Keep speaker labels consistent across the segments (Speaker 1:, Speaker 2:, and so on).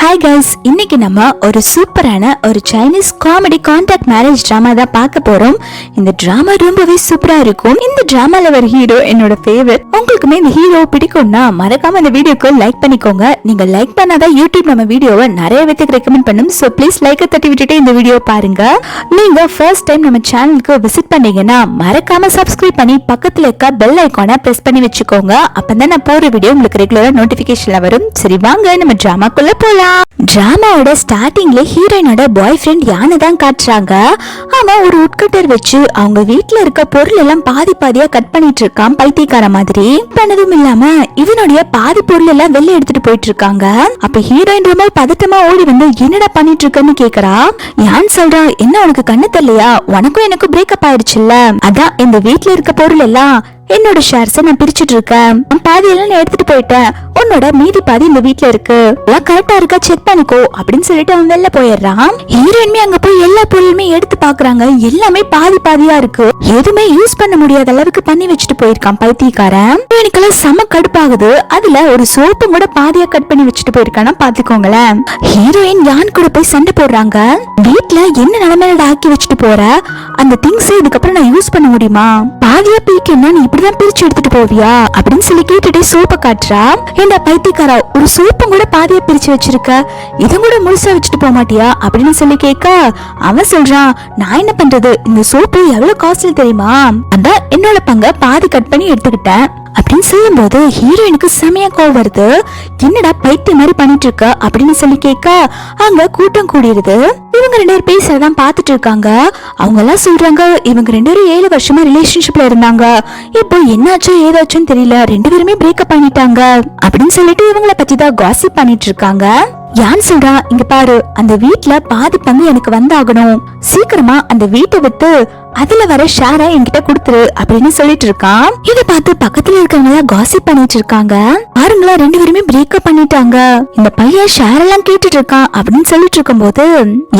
Speaker 1: Hi guys, இன்னைக்கு நம்ம ஒரு சூப்பரான ஒரு Chinese comedy contact marriage drama தான் பார்க்க போறோம். இந்த டிராமா ரொம்பவே சூப்பரா இருக்கும். இந்த டிராமால வர ஹீரோ என்னோட ஃபேவரட். உங்களுக்குமே இந்த ஹீரோ பிடிக்கும்னா மறக்காம இந்த வீடியோக்கு லைக் பண்ணிக்கோங்க. நீங்க லைக் பண்ணாதான் யூடியூப் நம்ம வீடியோவை நிறைய பேருக்கு ரெக்கமெண்ட் பண்ணும். சோ ப்ளீஸ் லைக்கை தட்டி விட்டுட்டு இந்த வீடியோ பாருங்க. நீங்க ஃபர்ஸ்ட் டைம் நம்ம சேனலுக்கு விசிட் பண்ணீங்கன்னா மறக்காம சப்ஸ்கிரைப் பண்ணி பக்கத்துல இருக்க பெல் ஐகானை பிரஸ் பண்ணி வச்சுக்கோங்க. அப்பதான் நான் போற வீடியோ உங்களுக்கு ரெகுலரா நோட்டிபிகேஷன்ல வரும். சரி வாங்க நம்ம டிராமாக்குள்ள போலாம். டிராமாவோட ஸ்டார்டிங்ல ஹீரோயினோட பாய் ஃப்ரெண்ட் யானை தான் காட்டுறாங்க. அவன் ஒரு உட்கட்டர் வச்சு அவங்க வீட்டுல இருக்க பொருள் எல்லாம் பாதி பாதியா கட் பண்ணிட்டு இருக்கான், பைத்தியக்கார மாதிரி. பண்ணதும் இல்லாம இவனுடைய பாதி பொருள் எல்லாம் வெளில எடுத்துட்டு போயிட்டு இருக்காங்க. அப்ப ஹீரோயின் ரொம்ப பதட்டமா ஓடி வந்து என்னடா பண்ணிட்டு இருக்கன்னு கேக்குறா. யான் சொல்றா, என்ன உனக்கு கண்ணு தெரியலையா, உனக்கும் எனக்கு பிரேக்கப் ஆயிடுச்சுல்ல, அதான் இந்த வீட்டுல இருக்க பொருள் எல்லாம் என்னோட ஷேர்ஸை நான் பிரிச்சுட்டு இருக்கேன். பாதியெல்லாம் நான் எடுத்துட்டு போயிட்டேன், உன்னோட மீதி பாதி இந்த வீட்டுல இருக்கு, எல்லாம் கரெக்டா இருக்கா செக் பண்ணிக்கோ அப்படின்னு சொல்லிட்டு அவன் வெளில போயிடுறான். ஹீரோயின்மே அங்க போய் எல்லா பொருளுமே எடுத்து பாக்குறாங்க. எல்லாமே பாதி பாதியா இருக்கு, எதுவுமே யூஸ் பண்ண முடியாத அளவுக்கு பண்ணி வச்சுட்டு போயிருக்கான் பைத்தியக்காரன். எனக்கெல்லாம் செம கடுப்பாகுது. அதுல ஒரு சோப்பு கூட பாதியா கட் பண்ணி வச்சுட்டு போயிருக்கானா பாத்துக்கோங்களேன். ஹீரோயின் யான் கூட போய் சண்டை போடுறாங்க. வீட்டுல என்ன நிலைமையில ஆக்கி வச்சுட்டு போற, அந்த திங்ஸ் இதுக்கப்புறம் நான் யூஸ் பண்ண முடியுமா, பாதியா பீக்கன்னா நீ இப்படிதான் பிரிச்சு எடுத்துட்டு போவியா அப்படின்னு சொல்லி கேட்டுட்டே சோப்பை காட்டுறா. ஏண்டா பைத்தியக்காரா, ஒரு சோப்பும் கூட பாதியா பிரிச்சு வச்சிருக்க, இதை கூட முழுசா வச்சுட்டு போக மாட்டியா அப்படின்னு சொல்லி கேட்க அவன் சொல்றான், நான் என்ன பண்றது, இந்த சோப்பு எவ்வளவு காஸ்ட்லி தெரியுமா, அதான் என்னோட பங்க பாதி கட் பண்ணி எடுத்துக்கிட்டேன் அப்படின்னு சொல்லும் போது ஹீரோயினுக்கு செமையா கோவம் வருது. என்னடா பைத்தியம் மாதிரி பண்ணிட்டு இருக்க அப்படின்னு சொல்லி கேட்க அங்க கூட்டம் கூடிருது. இவங்க 2 பேரும் பேசுறதான் பாத்துட்டு இருக்காங்க. அவங்க எல்லாம் சொல்றாங்க, இவங்க 2 பேரும் 7 வருஷமா ரிலேஷன்ஷிப்ல இருந்தாங்க, இப்போ என்னாச்சோ ஏதாச்சும் தெரியல, 2 பேருமே பிரேக்கப் பண்ணிட்டாங்க அப்படின்னு சொல்லிட்டு இவங்கள பத்தி தான் காசிப் பண்ணிட்டு இருக்காங்க. யான் சொல்றா, இங்க பாரு, அந்த வீட்டுல பாதி பங்கு எனக்கு வந்தாகணும், சீக்கிரமா அந்த வீட்டை வித்து அதுல வர ஷேரை என்கிட்ட கொடுத்துரு அப்படின்னு சொல்லிட்டு இருக்கான். இத பார்த்து பக்கத்துல இருக்கவங்க காசிப் பண்ணிட்டு இருக்காங்க. பாருங்களா, 2 பேருமே பிரேக்கப் பண்ணிட்டாங்க, இந்த பையன் ஷேர் எல்லாம் கேட்டுட்டு இருக்கான் அப்படின்னு சொல்லிட்டு இருக்கும் போது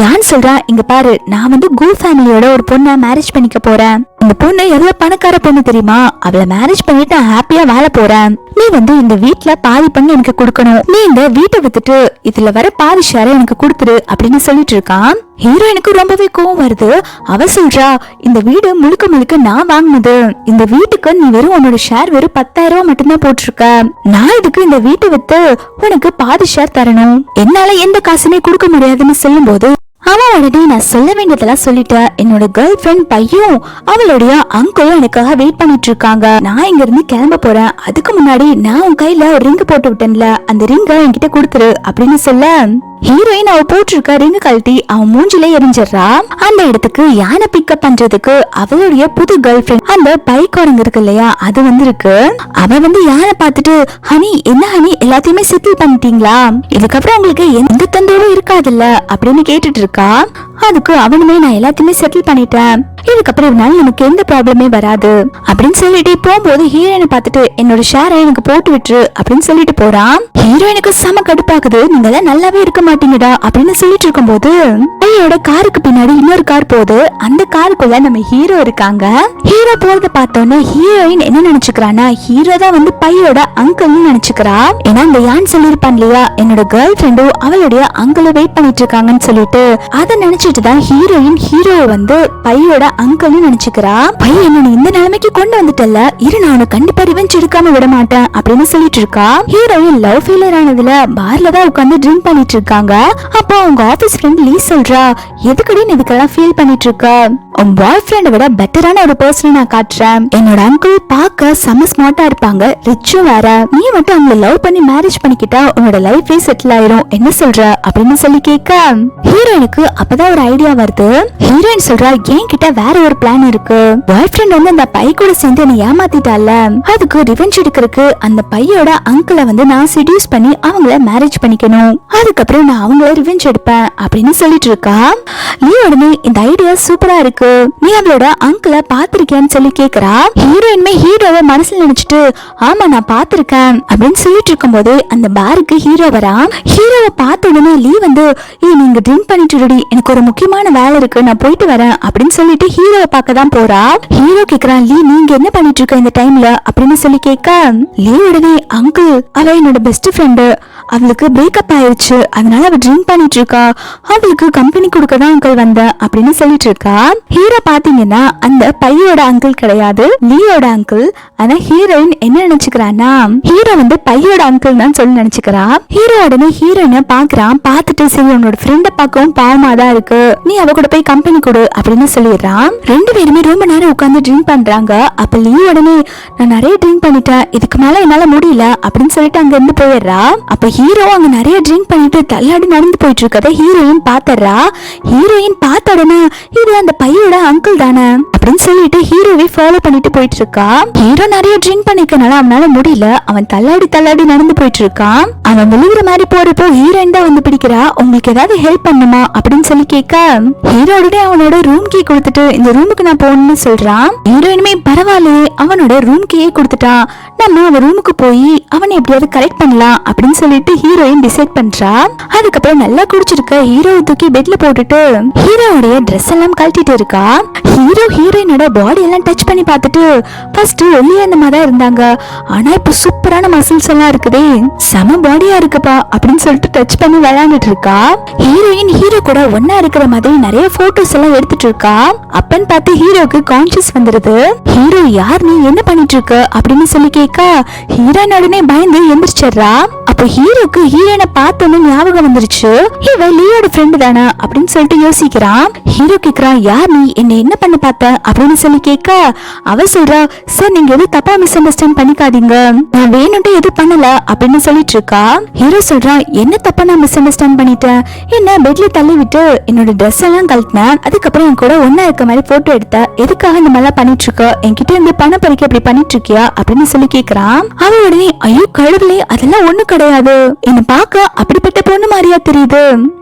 Speaker 1: யான் சொல்றா, இங்க பாரு, நான் வந்து கோ ஃபேமிலியோட ஒரு பொண்ணை மேரேஜ் பண்ணிக்க போறேன். இந்த பொண்ணு எவ்வளவு பணக்கார பொண்ணு தெரியுமா, அவளை மேரேஜ் பண்ணிட்டு நான் ஹாப்பியா வாழ போறேன். நீ வந்து இந்த வீட்டுல பாதி பங்கு எனக்கு கொடுக்கணும், நீ இந்த வீட்டை வித்துட்டு இதுல வர பாதி ஷேரை எனக்கு கொடுத்துரு அப்படின்னு சொல்லிட்டு இருக்கான். ஹீரோயினுக்கு ரொம்பவே கோவம் வருது. அவ சொல்றா, இந்த வீடு முழுக்க முழுக்க நான் வாங்கினது, இந்த வீட்டுக்கு நீ வெறும் உன்னோட ஷேர் வெறும் 10,000 ரூபாய் மட்டும்தான் போட்டிருக்க, நான் இதுக்கு இந்த வீட்டை வித்து உனக்கு பாதி ஷேர் தரணும், என்னால எந்த காசுமே கொடுக்க முடியாதுன்னு சொல்லும் போது அவன் உடனே, நான் சொல்ல வேண்டியதெல்லாம் சொல்லிட்டேன், என்னோட கேர்ள் ஃபிரெண்ட் பையும் அவளுடைய அங்கிளும் எனக்காக வெயிட் பண்ணிட்டு இருக்காங்க, நான் இங்க இருந்து கிளம்ப போறேன், அதுக்கு முன்னாடி நான் உன் கையில ரிங் போட்டு விட்டேன்ல, அந்த ரிங்க என்கிட்ட கொடுத்துரு அப்படின்னு சொல்ல ஹீரோயின் அவ போட்டிருக்க ரிங் கழட்டி அவன் மூஞ்சிலே எரிஞ்சிடறா. அந்த இடத்துக்கு யானை பிக்கப் பண்றதுக்கு அவளுடைய புது கேர்ள் ஃபிரெண்ட் அந்த பைக் குரங்கு இருக்கு இல்லையா, அது வந்து இருக்கு. அவ வந்து யானை பார்த்துட்டு, ஹனி என்ன ஹனி, எல்லாத்தையுமே செட்டில் பண்ணிட்டீங்களா, இதுக்கப்புறம் உங்களுக்கு எந்த தொந்தரவும் இருக்காதுல்ல அப்படின்னு கேட்டுட்டு இருக்கா. அதுக்கு அவனுமே, நான் எல்லாத்தையுமே செட்டில் பண்ணிட்டேன், இதுக்கப்புறம் இதனால நமக்கு எந்த ப்ராப்ளமே வராது அப்படின்னு சொல்லிட்டு போகும்போது ஹீரோயினை பார்த்துட்டு, என்னோட ஷேரை எனக்கு போட்டு விட்டுரு அப்படின்னு சொல்லிட்டு போறான். ஹீரோயினுக்கு செம கடுப்பாக்குது, நீங்க எல்லாம் நல்லாவே இருக்க மாட்டீங்கடா அப்படின்னு சொல்லிட்டு இருக்கும் போது பையோட காருக்கு பின்னாடி இன்னொரு கார் போகுது. அந்த காருக்குள்ள நம்ம ஹீரோ இருக்காங்க. ஹீரோ போறத பார்த்தோன்னே ஹீரோயின் என்ன நினைச்சுக்கிறான்னா, ஹீரோ தான் வந்து பையோட அங்கிள்னு நினைச்சுக்கிறா. ஏன்னா இந்த யான் சொல்லிருப்பான் இல்லையா, என்னோட கேர்ள் ஃபிரெண்டும் அவளுடைய அங்கிளும் வெயிட் பண்ணிட்டு இருக்காங்கன்னு சொல்லிட்டு, அதை நினைச்சிட்டு தான் ஹீரோயின் ஹீரோவை வந்து பையோட அங்கிள்னு நினைச்சுக்கிறா. பையன் என்ன இந்த நிலைமைக்கு கொண்டு வந்துட்டல, இரு நான் உனக்கு கண்டிப்பா ரிவெஞ்ச் எடுக்காம விட மாட்டேன் அப்படின்னு சொல்லிட்டு இருக்கா. ஹீரோயின் லவ் ஃபெயிலியர் ஆனதுல பார்ல தான் உட்கார்ந்து ட்ரிங்க் பண்ணிட்டு இருக்காங்க. அப்போ அவங்க ஆபீஸ் ஃப்ரெண்ட் லீ சொல்றா, எதுக்கடி நீ இதுக்கெல்லாம் ஃபீல் பண்ணிட்டு இருக்க, உன் பாய் ஃப்ரெண்டை விட பெட்டரான ஒரு பர்சனை நான் காட்டுறேன், என்னோட அங்கிள் பார்க்க செம ஸ்மார்ட்டா இருப்பாங்க, ரிச்சும் வேற, நீ மட்டும் அவங்களை லவ் பண்ணி மேரேஜ் பண்ணிக்கிட்டா உன்னோட லைஃபே செட்டில் ஆயிரும், என்ன சொல்ற அப்படின்னு சொல்லி கேட்க ஹீரோயினுக்கு அப்பதான் ஒரு ஐடியா வருது. ஹீரோயின் சொல்றா, என் கிட்ட வேற ஒரு பிளான் இருக்கு, பாய் ஃப்ரெண்ட் வந்து அந்த பை கூட சேர்ந்து என்னை ஏமாத்திட்டால, அதுக்கு ரிவெஞ்ச் எடுக்கிறதுக்கு அந்த பையோட அங்கிளை வந்து நான் செடியூஸ் பண்ணி அவங்கள மேரேஜ் பண்ணிக்கணும், அதுக்கப்புறம் நான் அவங்கள ரிவெஞ்ச் எடுப்பேன் அப்படின்னு சொல்லிட்டு இருக்கா. லீ உடனே இந்த ஐடியா சூப்பரா இருக்கு, நீ அவளோட அங்கிளை பாத்திருக்கியான்னு சொல்லி கேக்குறா. ஹீரோயின்மே ஹீரோவை மனசுல நினைச்சிட்டு ஆமா நான் பாத்திருக்கேன் அப்படின்னு சொல்லிட்டு இருக்கும் போது அந்த பாருக்கு ஹீரோ வரா. ஹீரோவை பார்த்த உடனே லீ வந்து நீங்க ட்ரிங்க் பண்ணிட்டு ரெடி, எனக்கு ஒரு முக்கியமான வேலை இருக்கு, நான் போயிட்டு வரேன் அப்படின்னு சொல்லிட்டு ஹீரோவை பார்க்க தான் போறா. ஹீரோ கேக்குறான், லீ நீங்க என்ன பண்ணிட்டு இருக்க இந்த டைம்ல அப்படின்னு சொல்லி கேட்க, லீ உடனே அங்கிள் அவ என்னோட பெஸ்ட் ஃப்ரெண்டு, அவளுக்கு பிரேக்கப் ஆயிடுச்சு, அதனால அவ ட்ரிங்க் பண்ணிட்டு இருக்கா, அவளுக்கு கம்பெனி கொடுக்க தான் அங்கிள் வந்தேன் அப்படின்னு சொல்லிட்டு இருக்கா. ஹீரோ பாத்தீங்கன்னா அந்த பையோட அங்கிள் கிடையாது, லீயோட அங்கிள். ஆனா ஹீரோயின் என்ன நினைச்சுக்கிறான்னா ஹீரோ வந்து பையோட அங்கிள் தான் சொல்லி நினைச்சுக்கிறா. ஹீரோ உடனே ஹீரோயினை பாக்குறான், பாத்துட்டு சரி உன்னோட ஃப்ரெண்ட பார்க்கவும் பாவமா தான் இருக்கு, நீ அவ கூட போய் கம்பெனி கொடு அப்படின்னு சொல்லிடுறான். ரெண்டு பேருமே ரொம்ப நேரம் உட்கார்ந்து ட்ரிங்க் பண்றாங்க. அப்ப லீ உடனே நான் நிறைய ட்ரிங்க் பண்ணிட்டேன், இதுக்கு மேல என்னால முடியல அப்படின்னு சொல்லிட்டு அங்க இருந்து போயிடுறா. அப்ப ஹீரோ அங்க நிறைய ட்ரிங்க் பண்ணிட்டு தள்ளாடி நடந்து போயிட்டு இருக்கத ஹீரோயின் பாத்துறா. ஹீரோயின் பார்த்த உடனே இது அந்த பையோட அங்கிள் தானே அப்படின்னு சொல்லிட்டு ஹீரோவை ஃபாலோ பண்ணிட்டு போயிட்டு இருக்கா. ஹீரோ நிறைய ட்ரிங்க் பண்ணிக்கனால அவனால முடியல, அவன் தள்ளாடி நடந்து போயிட்டு இருக்கான். அவன் விழுகிற மாதிரி போறப்போ ஹீரோயின் தான் வந்து பிடிக்கிறா. உங்களுக்கு ஏதாவது ஹெல்ப் பண்ணுமா அப்படின்னு சொல்லி கேட்க, ஹீரோட அவனோட ரூம் கீ கொடுத்துட்டு இந்த ரூமுக்கு நான் போகணும்னு சொல்றான். ஹீரோயினுமே பரவாயில்லையே அவனோட ரூம் கீயே கொடுத்துட்டான், நம்ம அவன் ரூமுக்கு போய் அவனை எப்படியாவது கரெக்ட் பண்ணலாம் அப்படின்னு சொல்லிட்டு ஹீரோயின் டிசைட் பண்றா. அதுக்கப்புறம் நல்லா குடிச்சிருக்க ஹீரோவை தூக்கி பெட்ல போட்டுட்டு ஹீரோவுடைய ட்ரெஸ் எல்லாம் கழட்டிட்டு இருக்கா. ஹீரோ ஹீரோயினோட பாடி எல்லாம் டச் பண்ணி பார்த்துட்டு ஃபர்ஸ்ட் ஒல்லியா இந்த மாதிரி இருந்தாங்க, ஆனா இப்ப சூப்பரான மசில்ஸ் எல்லாம் இருக்குதே, செம பாடியா இருக்குப்பா அப்படின்னு சொல்லிட்டு டச் பண்ணி விளையாண்டுட்டு இருக்கா. ஹீரோயின் ஹீரோ கூட ஒன்னா இருக்கிற மாதிரி நிறைய போட்டோஸ் எல்லாம் எடுத்துட்டு இருக்கா. அப்பன்னு பார்த்து ஹீரோக்கு கான்சியஸ் வந்துருது. ஹீரோ யார் நீ என்ன பண்ணிட்டு இருக்க அப்படின்னு சொல்லி கேட்க, ஹீரோயின் உடனே பயந்து எந்திரிச்சிடுறா. அப்போ ஹீரோக்கு ஹீரோயினை பார்த்தோன்னு ஞாபகம் வந்துருச்சு, இவ லீயோட ஃப்ரெண்டு தானே அப்படின்னு சொல்லிட்டு யோசிக்கிறான். ஹீரோ கேக்குறான், யார் நீ என்ன பண்ண பார்த்த அப்படின்னு சொல்லி கேட்க, அவ சொல்றா, சார் நீங்க எதுவும் தப்பா மிஸ் அண்டர்ஸ்டாண்ட் பண்ணிக்காதீங்க, நான் வேணும்ட்டு எதுவும் பண்ணல அப்படின்னு சொல்லிட்டு இருக்கா. ஹீரோ சொல்றான், என்ன தப்பா நான் மிஸ் அண்டர்ஸ்டாண்ட் பண்ணிட்டேன், என்ன பெட்ல தள்ளி விட்டு என்னோட ட்ரெஸ் எல்லாம் கழட்டினேன், அதுக்கப்புறம் என் கூட ஒன்னா இருக்க மாதிரி போட்டோ எடுத்த, எதுக்காக இந்த மாதிரிலாம் பண்ணிட்டு இருக்க, என்கிட்ட இருந்து பணம் பறிக்க அப்படி பண்ணிட்டு இருக்கியா அப்படின்னு சொல்லி கேக்குறான். அவ உடனே ஐயோ கடவுளே அதெல்லாம் ஒண்ணு கிடையாது, என்ன பார்க்க அப்படிப்பட்ட பொண்ணு மாதிரியா தெரியுது,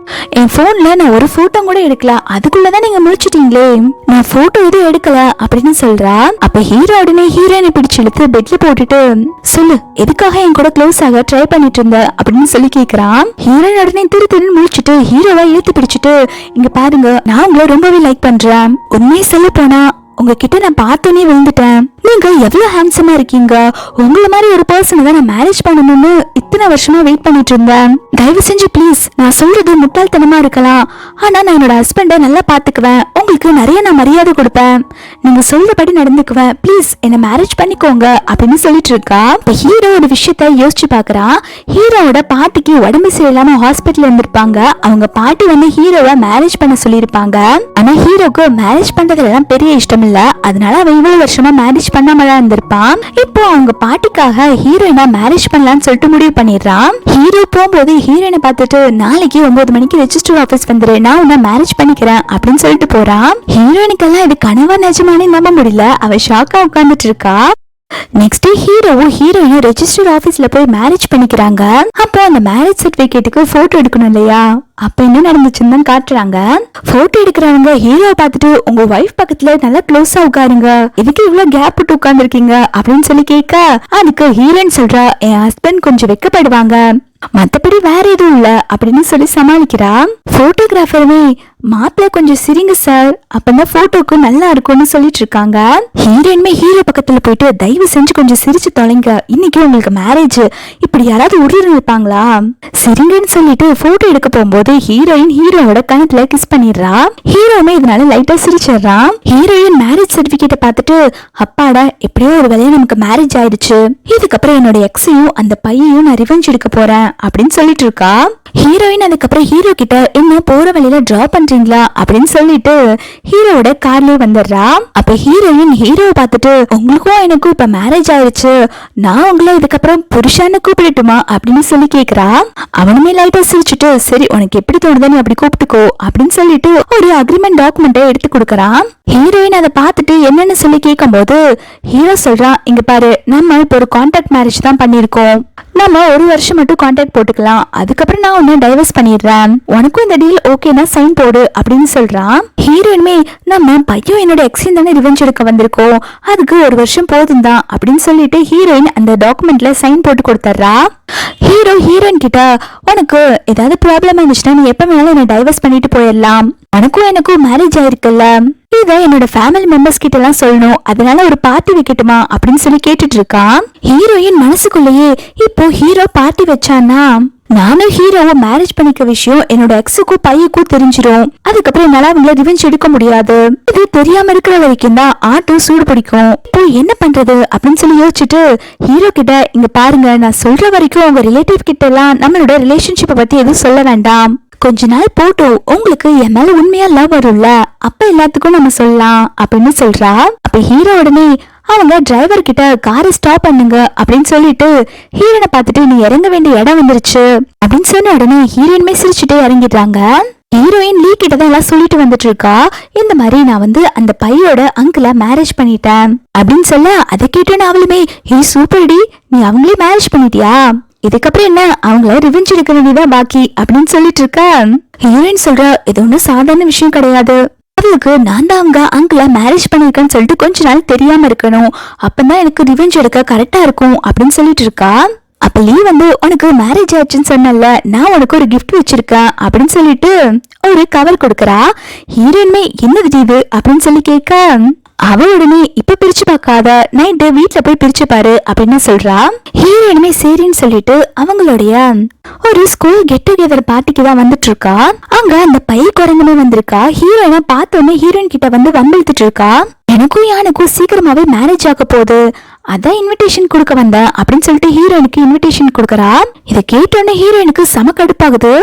Speaker 1: என் போன்ல நான் ஒரு போட்டோ கூட எடுக்கல, அதுக்குள்ளதான் நீங்க முடிச்சிட்டீங்களே, நான் போட்டோ எதுவும் எடுக்கல அப்படின்னு சொல்றா. அப்ப ஹீரோ உடனே ஹீரோயினை பிடிச்சு இழுத்து பெட்ல போட்டுட்டு சொல்லு எதுக்காக என் கூட க்ளோஸ் ஆக ட்ரை பண்ணிட்டு இருந்த அப்படின்னு சொல்லி கேக்குறான். ஹீரோயின் உடனே திரு முடிச்சுட்டு ஹீரோவை இழுத்து பிடிச்சிட்டு, இங்க பாருங்க நான் உங்களை ரொம்பவே லைக் பண்றேன், உண்மையை சொல்ல போனா உங்ககிட்ட நான் பார்த்தோன்னே விழுந்துட்டேன், நீங்க எவ்வளவு ஹேண்ட்ஸமா இருக்கீங்க, உங்களை மாதிரி ஒரு பர்சனை தான் நான் மேரேஜ் பண்ணணும்னு இத்தனை வருஷமா வெயிட் பண்ணிட்டு இருந்தேன், தயவு செஞ்சு ப்ளீஸ், நான் சொல்றது முட்டாள்தனமா இருக்கலாம், ஆனா நான் என்னோட ஹஸ்பண்டை நல்லா பாத்துக்குவேன், உங்களுக்கு நிறைய நான் மரியாதை கொடுப்பேன், நீங்க சொல்றபடி நடந்துக்குவேன், ப்ளீஸ் என்ன மேரேஜ் பண்ணிக்கோங்க அப்படின்னு சொல்லிட்டு இருக்கா. இப்ப ஹீரோட விஷயத்த யோசிச்சு பாக்குறா. ஹீரோவோட பாட்டிக்கு உடம்பு சரியில்லாம ஹாஸ்பிட்டல் இருந்திருப்பாங்க, அவங்க பாட்டி வந்து ஹீரோவை மேரேஜ் பண்ண சொல்லியிருப்பாங்க. ஆனா ஹீரோக்கு மேரேஜ் பண்றதுலாம் பெரிய இஷ்டம் இல்ல, அதனால அவன் இவ்வளவு வருஷமா மேரேஜ் பண்ணாமலாம் இருந்திருப்பான். இப்போ அவங்க பாட்டிக்காக ஹீரோயினா மேரேஜ் பண்ணலாம்னு சொல்லிட்டு முடிவு பண்ணிடுறான். ஹீரோ போகும்போது ஹீரோயினை பார்த்துட்டு நாளைக்கு 9 மணிக்கு ரெஜிஸ்டர் ஆபீஸ் வந்துரு, நான் உன்னை மேரேஜ் பண்ணிக்கிறேன் அப்படின்னு சொல்லிட்டு போறான். ஹீரோயினுக்கெல்லாம் இது கனவா நிஜமானே நம்ப முடியல, அவ ஷாக்கா உட்கார்ந்துட்டு இருக்கா. நெக்ஸ்ட் டே ஹீரோவும் ஹீரோயும் ரெஜிஸ்டர் ஆபீஸ்ல போய் மேரேஜ் பண்ணிக்கிறாங்க. அப்போ அந்த மேரேஜ் சர்டிபிகேட்டுக்கு போட்டோ எடுக்கணும் இல்லையா, அப்ப என்ன நடந்துச்சுன்னு தான் காட்டுறாங்க. போட்டோ எடுக்கிறவங்க ஹீரோவை பார்த்துட்டு உங்க வைஃப் பக்கத்துல நல்லா க்ளோஸா உட்காருங்க, எதுக்கு இவ்வளவு கேப் விட்டு உட்கார்ந்துருக்கீங்க அப்படின்னு சொல்லி கேட்க, அதுக்கு ஹீரோயின் சொல்றா, என் ஹஸ்பண்ட் கொஞ்சம் வெக்கப்படுவாங்க, மத்தபடி வேற எதுவும் இல்ல அப்படின்னு சொல்லி சமாளிக்கிறா. போட்டோகிராஃபருமே மாப்பிள்ள கொஞ்சம் சிரிங்க சார், அப்பதான் போட்டோக்கு நல்லா இருக்கும்னு சொல்லிட்டு இருக்காங்க. ஹீரோயின்மே ஹீரோ பக்கத்துல போயிட்டு தயவு செஞ்சு கொஞ்சம் சிரிச்சு தொலைங்க, இன்னைக்கு உங்களுக்கு மேரேஜ், இப்படி யாராவது உருன்னு இருப்பாங்களா, சிரிங்கன்னு சொல்லிட்டு போட்டோ எடுக்க போகும்போது ஹீரோயின் ஹீரோவோட கணத்துல கிஸ் பண்ணிடுறா. ஹீரோமே இதனால லைட்டா சிரிச்சிடுறான். ஹீரோயின் மேரேஜ் சர்டிபிகேட்டை பார்த்துட்டு அப்பாடா எப்படியோ ஒரு வேலையை நமக்கு மேரேஜ் ஆயிடுச்சு, இதுக்கப்புறம் என்னோட எக்ஸையும் அந்த பையையும் நான் ரிவெஞ்ச் எடுக்க போறேன் அப்படின்னு சொல்லிட்டு இருக்கா. ஹீரோயின் அதுக்கப்புறம் ஹீரோ கிட்ட என்ன போற வழியில டிராப் பண்றீங்களா அப்படின்னு சொல்லிட்டு ஹீரோவோட கார்லயே வந்துடுறா. அப்ப ஹீரோயின் ஹீரோவை பார்த்துட்டு உங்களுக்கும் எனக்கும் இப்ப மேரேஜ் ஆயிடுச்சு, நான் உங்களை இதுக்கப்புறம் புருஷான்னு கூப்பிடட்டுமா அப்படின்னு சொல்லி கேக்குறா. அவனுமே லைட்டா சிரிச்சுட்டு சரி உனக்கு எப்படி தோணுதோ நீ அப்படி கூப்பிட்டுக்கோ அப்படின்னு சொல்லிட்டு ஒரு அக்ரிமெண்ட் டாக்குமெண்ட்டை எடுத்து கொடுக்கறான். ஹீரோயின் அதை பார்த்துட்டு என்னன்னு சொல்லி கேட்கும் போது ஹீரோ சொல்றான், இங்க பாரு நம்ம இப்ப ஒரு கான்ட்ராக்ட் மேரேஜ் தான் பண்ணிருக்கோம், நம்ம 1 வருஷம் மட்டும் கான்ட்ராக்ட் கான்ட்ராக்ட் போட்டுக்கலாம், அதுக்கப்புறம் நான் உன்னை டைவர்ஸ் பண்ணிடுறேன், உனக்கும் இந்த டீல் ஓகேனா சைன் போடு அப்படின்னு சொல்றான். ஹீரோயினுமே நம்ம பையன் என்னோட எக்ஸின் தானே ரிவெஞ்ச் எடுக்க வந்திருக்கோம், அதுக்கு 1 வருஷம் போதும் தான் அப்படின்னு சொல்லிட்டு ஹீரோயின் அந்த டாக்குமெண்ட்ல சைன் போட்டு கொடுத்துட்றா. ஹீரோ ஹீரோயின் கிட்ட உனக்கு ஏதாவது ப்ராப்ளம் இருந்துச்சுன்னா நீ எப்ப வேணாலும் என்ன டைவர்ஸ் பண்ணிட்டு போயிடலாம், உனக்கும் எனக்கும் மேரேஜ் ஆயிருக்குல்ல, இத என்னோட ஃபேமிலி மெம்பர்ஸ் கிட்ட எல்லாம் சொல்லணும், அதனால ஒரு பார்ட்டி வைக்கட்டுமா அப்படின்னு சொல்லி கேட்டுட்டு இருக்கான். ஹீரோயின் மனசுக்குள்ளேயே இப்போ ஹீரோ பார்ட்டி வச்சானா நானும் ஹீரோவை மேரேஜ் பண்ணிக்க விஷயம் என்னோட எக்ஸுக்கும் பையனுக்கும் தெரிஞ்சிரும், அதுக்கப்புறம் என்னால அவங்கள ரிவெஞ்ச் எடுக்க முடியாது, இது தெரியாம இருக்கிற வரைக்கும் தான் ஆட்டம் சூடு பிடிக்கும், இப்போ என்ன பண்றது அப்படின்னு சொல்லி யோசிச்சுட்டு ஹீரோ கிட்ட இங்க பாருங்க, நான் சொல்ற வரைக்கும் உங்க ரிலேட்டிவ் கிட்ட எல்லாம் நம்மளோட ரிலேஷன்ஷிப்பை பத்தி எதுவும் சொல்ல வேண்டாம், கொஞ்ச நாள் போட்டோம், உங்களுக்கு என் மேல உண்மையா லவ் வரும்ல, அப்ப எல்லாத்துக்கும் நம்ம சொல்லலாம் அப்படின்னு சொல்றா. அப்ப ஹீரோ உடனே அவங்க டிரைவர் கிட்ட காரை ஸ்டாப் பண்ணுங்க அப்படின்னு சொல்லிட்டு ஹீரோனை பார்த்துட்டு நீ இறங்க வேண்டிய இடம் வந்துருச்சு அப்படின்னு சொன்ன உடனே ஹீரோயின்மே சிரிச்சுட்டே இறங்கிடுறாங்க. ஹீரோயின் லீ கிட்ட தான் எல்லாம் சொல்லிட்டு வந்துட்டு இருக்கா, இந்த மாதிரி நான் வந்து அந்த பையோட அங்கிள மேரேஜ் பண்ணிட்டேன் அப்படின்னு சொல்ல, அதை கேட்டோன்னு அவளுமே ஹே சூப்பர் டி, நீ அவங்களே மேரேஜ் பண்ணிட்டியா, இதுக்கப்புறம் என்ன அவங்கள ரிவெஞ்ச் எடுக்க வேண்டியதான் பாக்கி அப்படின்னு சொல்லிட்டு இருக்க. ஹீரோயின் சொல்றா இது ஒன்னும் சாதாரண விஷயம் கிடையாது, அவளுக்கு நான் தான் அவங்க அங்கிள மேரேஜ் பண்ணிருக்கேன்னு சொல்லிட்டு கொஞ்ச நாள் தெரியாம இருக்கணும், அப்பதான் எனக்கு ரிவெஞ்ச் எடுக்க கரெக்டா இருக்கும் அப்படின்னு சொல்லிட்டு இருக்கா. அப்ப லீ வந்து உனக்கு மேரேஜ் ஆச்சுன்னு சொன்னல, நான் உனக்கு ஒரு கிஃப்ட் வச்சிருக்கேன் அப்படின்னு சொல்லிட்டு ஒரு கவர் கொடுக்கறா. ஹீரோயின்மே என்னது இது அப்படின்னு சொல்லி கேட்க அவ உடனே இப்ப பிரிச்சு பார்க்காத, நைட்டு வீட்டுல போய் பிரிச்சு பாரு அப்படின்னு சொல்றா. ஹீரோயினுமே சரின்னு சொல்லிட்டு அவங்களுடைய ஒரு ஸ்கூல் கெட் டுகெதர் பார்ட்டிக்கு தான் வந்துட்டு இருக்கா. அங்க அந்த பை குரங்குமே வந்திருக்கா. ஹீரோயினை பார்த்தோன்னே ஹீரோயின் கிட்ட வந்து வம்பிழுத்துட்டு இருக்கா, எனக்கும் யானுக்கும் சீக்கிரமாவே மேரேஜ் ஆக போகுது, அதான் இன்விடேஷன் கொடுக்க வந்தேன் அப்படின்னு சொல்லிட்டு ஹீரோயினுக்கு இன்விடேஷன் கொடுக்கறா. இதை கேட்டோன்னே ஹீரோயினுக்கு செம கடுப்பாகுது,